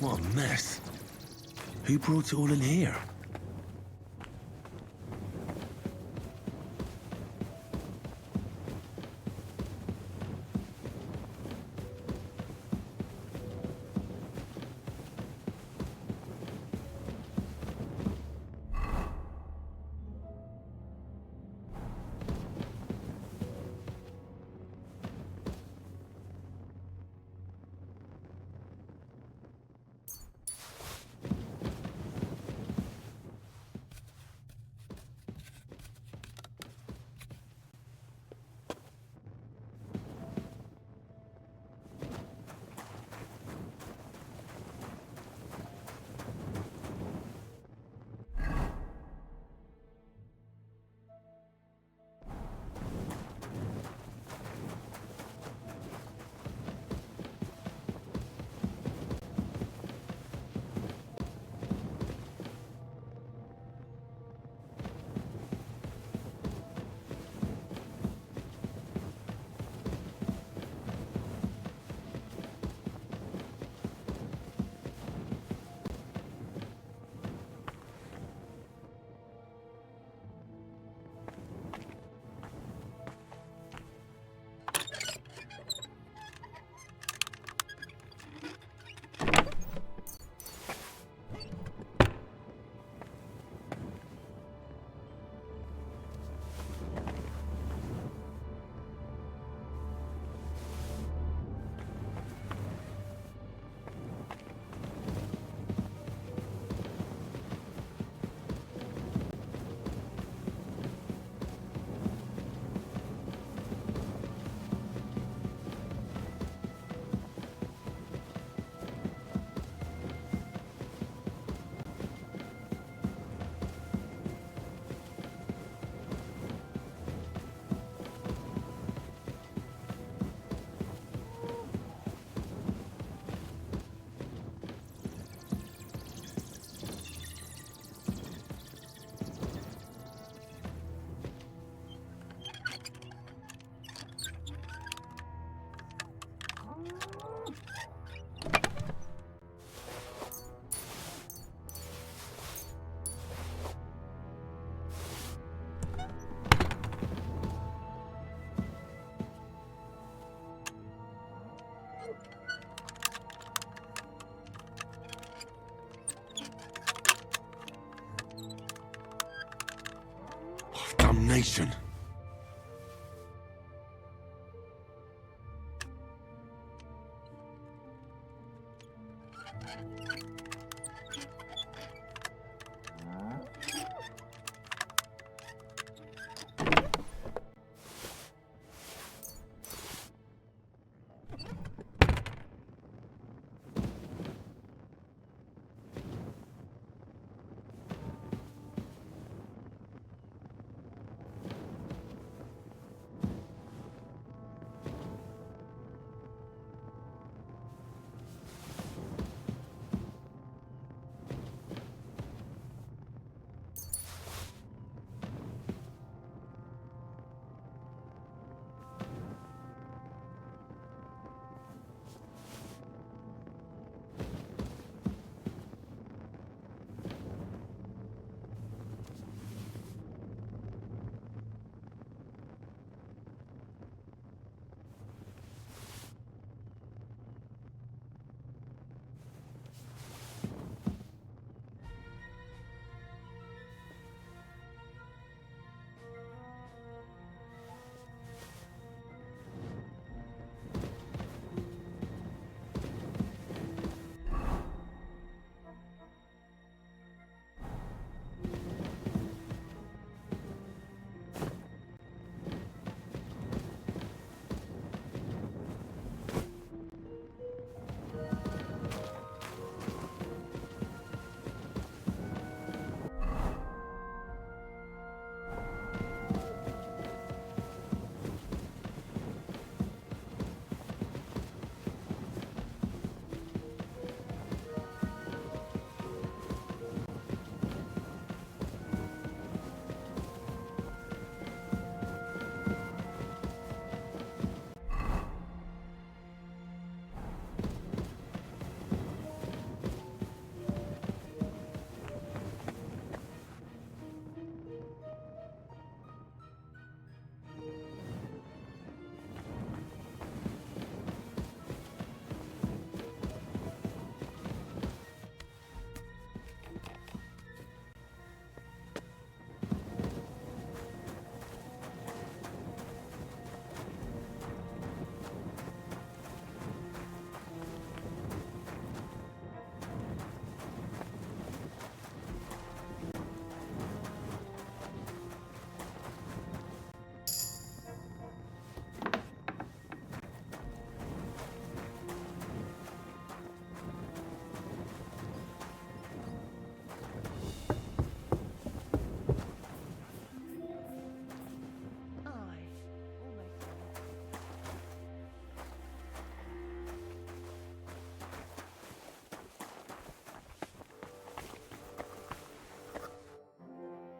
What a mess. Who brought it all in here? Damnation.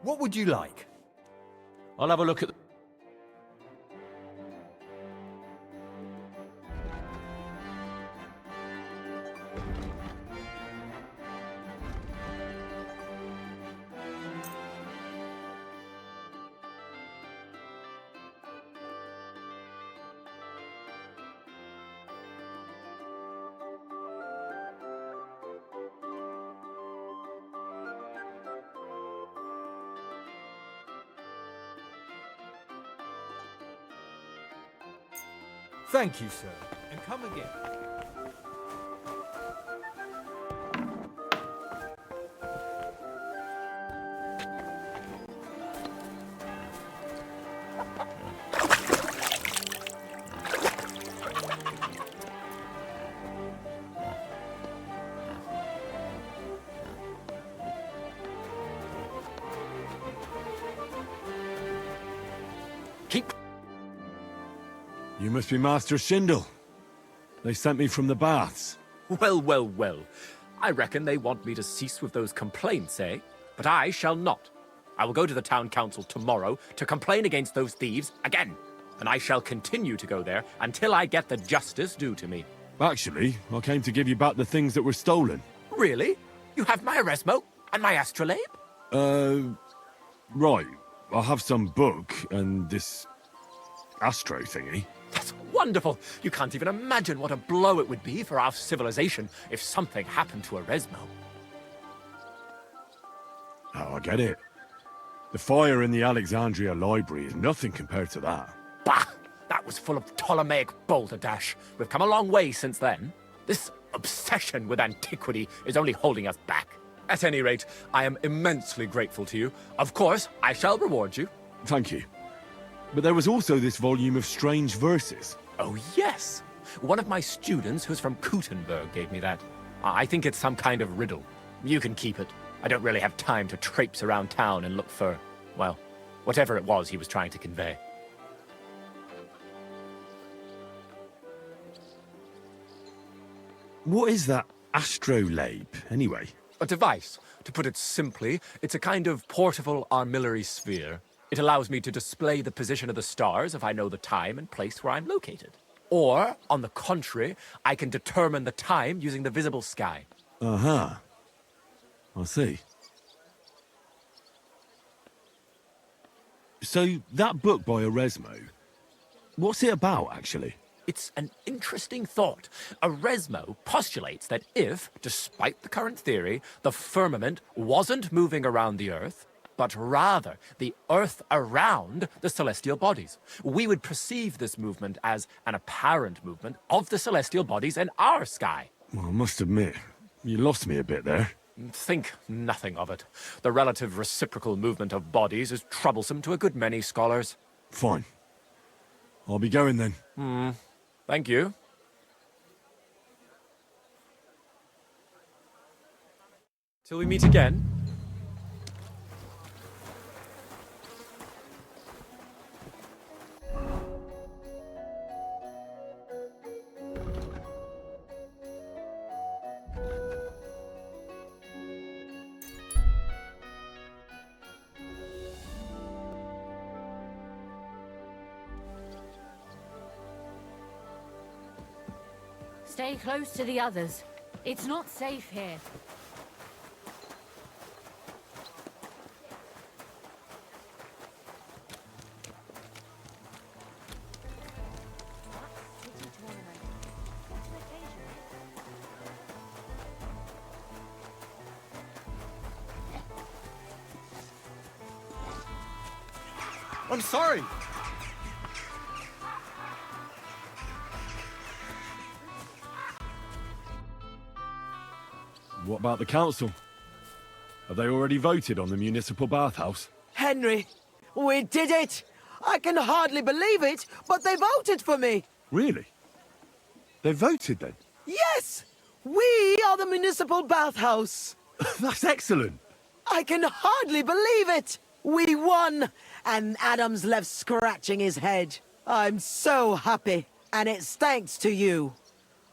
What would you like? I'll have a look at... Thank you, sir. And come again. Keep... You must be Master Schindel. They sent me from the baths. Well, well, well. I reckon they want me to cease with those complaints, eh? But I shall not. I will go to the town council tomorrow to complain against those thieves again. And I shall continue to go there until I get the justice due to me. Actually, I came to give you back the things that were stolen. Really? You have my Eresmo and my astrolabe? Right. I have some book and this astro thingy. That's wonderful. You can't even imagine what a blow it would be for our civilization if something happened to Eresmo. Oh, I get it. The fire in the Alexandria library is nothing compared to that. Bah! That was full of Ptolemaic balderdash. We've come a long way since then. This obsession with antiquity is only holding us back. At any rate, I am immensely grateful to you. Of course, I shall reward you. Thank you. But there was also this volume of strange verses. Oh, yes. One of my students who's from Kuttenberg gave me that. I think it's some kind of riddle. You can keep it. I don't really have time to traipse around town and look for, well, whatever it was he was trying to convey. What is that astrolabe, anyway? A device. To put it simply, it's a kind of portable armillary sphere. It allows me to display the position of the stars if I know the time and place where I'm located. Or, on the contrary, I can determine the time using the visible sky. Uh-huh. I see. So, that book by Eresmo, what's it about, actually? It's an interesting thought. Eresmo postulates that if, despite the current theory, the firmament wasn't moving around the Earth, but rather the Earth around the celestial bodies, we would perceive this movement as an apparent movement of the celestial bodies in our sky. Well, I must admit, you lost me a bit there. Think nothing of it. The relative reciprocal movement of bodies is troublesome to a good many scholars. Fine. I'll be going then. Thank you. Till we meet again. Stay close to the others. It's not safe here. I'm sorry. What about the council? Have they already voted on the municipal bathhouse? Henry, we did it! I can hardly believe it, but they voted for me! Really? They voted then? Yes! We are the municipal bathhouse! That's excellent! I can hardly believe it! We won! And Adam's left scratching his head. I'm so happy, and it's thanks to you.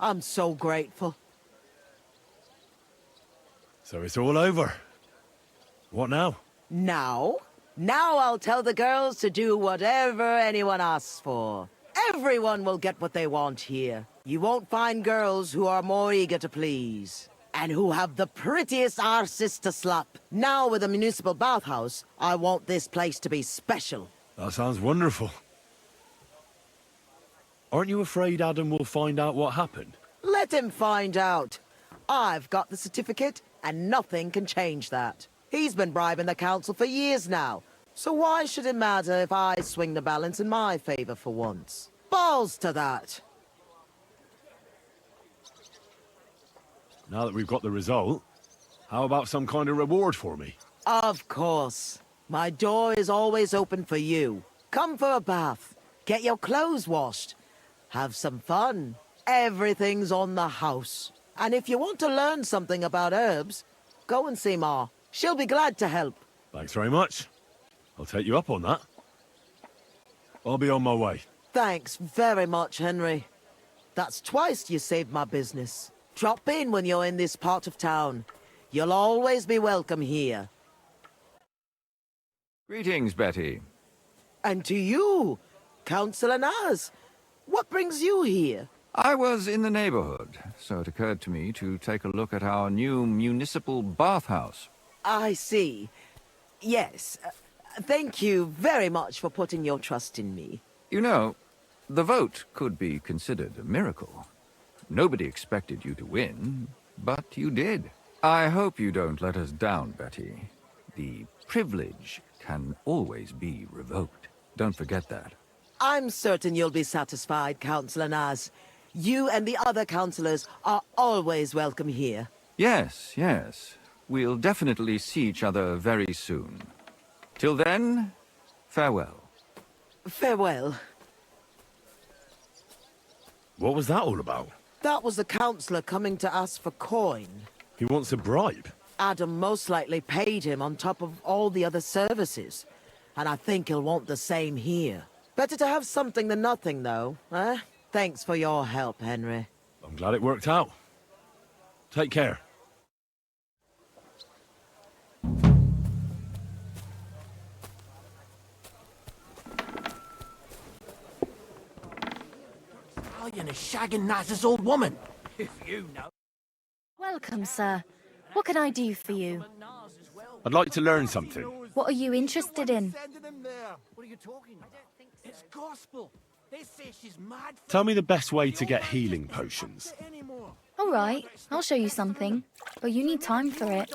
I'm so grateful. So it's all over. What now? Now I'll tell the girls to do whatever anyone asks for. Everyone will get what they want here. You won't find girls who are more eager to please. And who have the prettiest arses to slap. Now with a municipal bathhouse, I want this place to be special. That sounds wonderful. Aren't you afraid Adam will find out what happened? Let him find out. I've got the certificate, and nothing can change that. He's been bribing the council for years now, so why should it matter if I swing the balance in my favor for once? Balls to that! Now that we've got the result, how about some kind of reward for me? Of course. My door is always open for you. Come for a bath. Get your clothes washed. Have some fun. Everything's on the house. And if you want to learn something about herbs, go and see Ma. She'll be glad to help. Thanks very much. I'll take you up on that. I'll be on my way. Thanks very much, Henry. That's twice you saved my business. Drop in when you're in this part of town. You'll always be welcome here. Greetings, Betty. And to you, Councillor Naz. What brings you here? I was in the neighborhood, so it occurred to me to take a look at our new municipal bathhouse. I see. Yes. Thank you very much for putting your trust in me. You know, the vote could be considered a miracle. Nobody expected you to win, but you did. I hope you don't let us down, Betty. The privilege can always be revoked. Don't forget that. I'm certain you'll be satisfied, Councillor Naz. You and the other councillors are always welcome here. Yes, yes. We'll definitely see each other very soon. Till then, farewell. Farewell. What was that all about? That was the councillor coming to ask for coin. He wants a bribe. Adam most likely paid him on top of all the other services. And I think he'll want the same here. Better to have something than nothing, though, eh? Thanks for your help, Henry. I'm glad it worked out. Take care. Stallion is shagging Naz's old woman. If you know. Welcome, sir. What can I do for you? I'd like to learn something. What are you interested in? What are you talking about? It's gospel. They say she's mad. Tell me the best way to get healing potions. All right, I'll show you something, but you need time for it.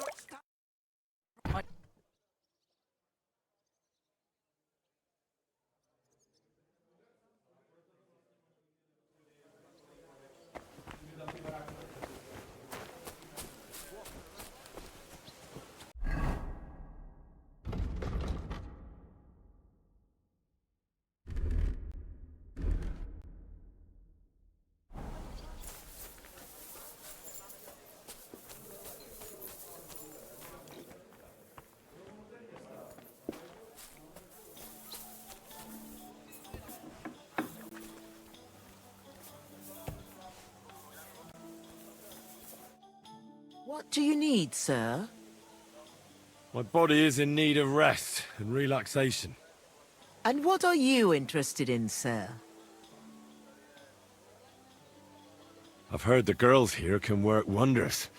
What do you need, sir? My body is in need of rest and relaxation. And what are you interested in, sir? I've heard the girls here can work wonders.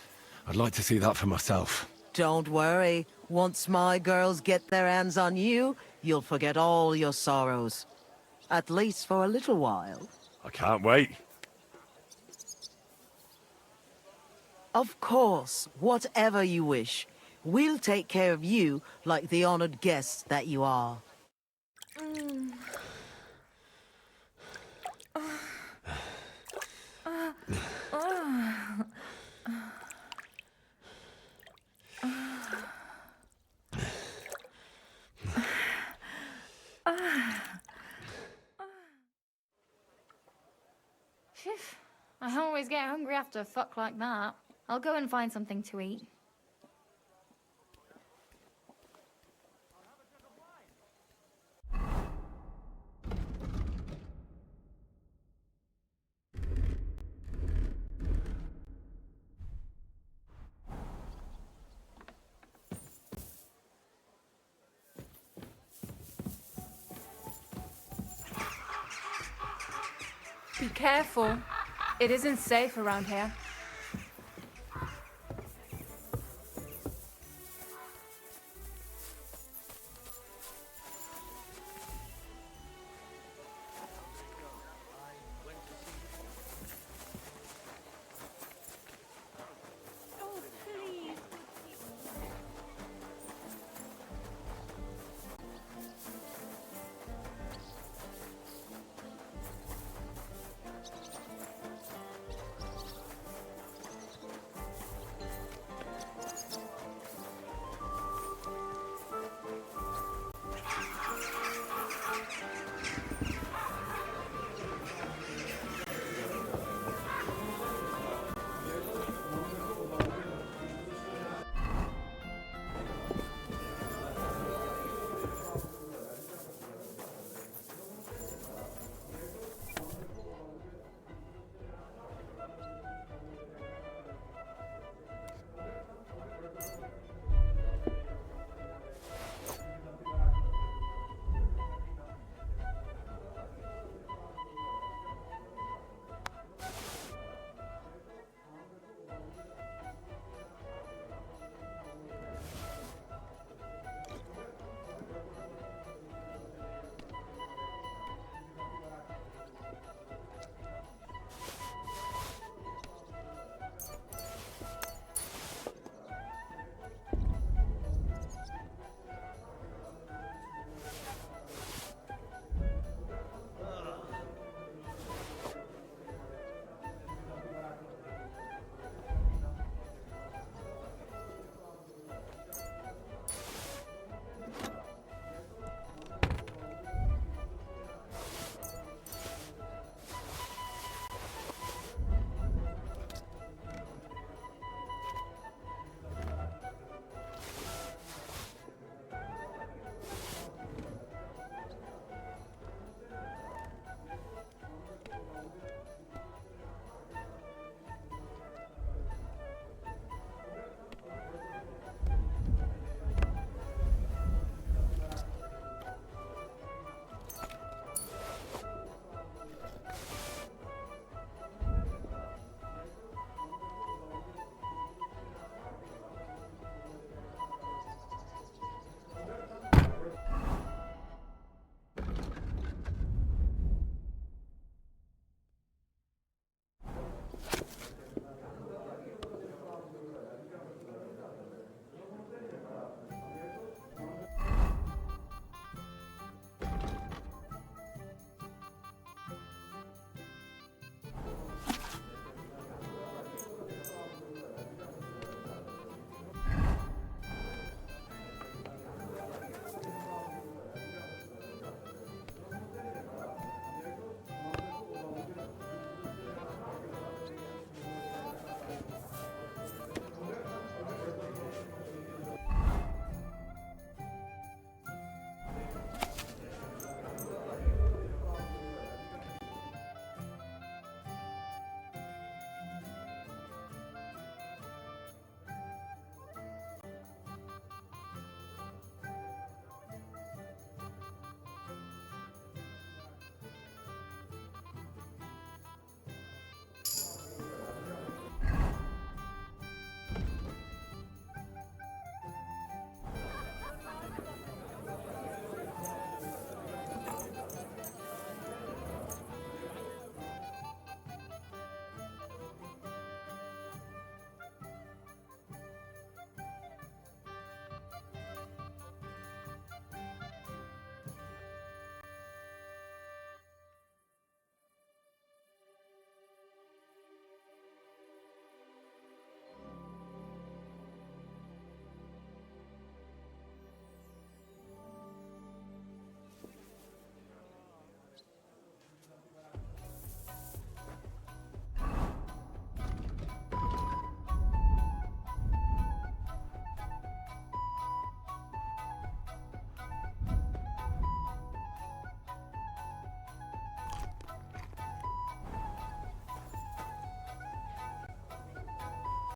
I'd like to see that for myself. Don't worry. Once my girls get their hands on you, you'll forget all your sorrows. At least for a little while. I can't wait. Of course, whatever you wish. We'll take care of you like the honored guests that you are. Phew, I always get hungry after a fuck like that. I'll go and find something to eat. Be careful. It isn't safe around here.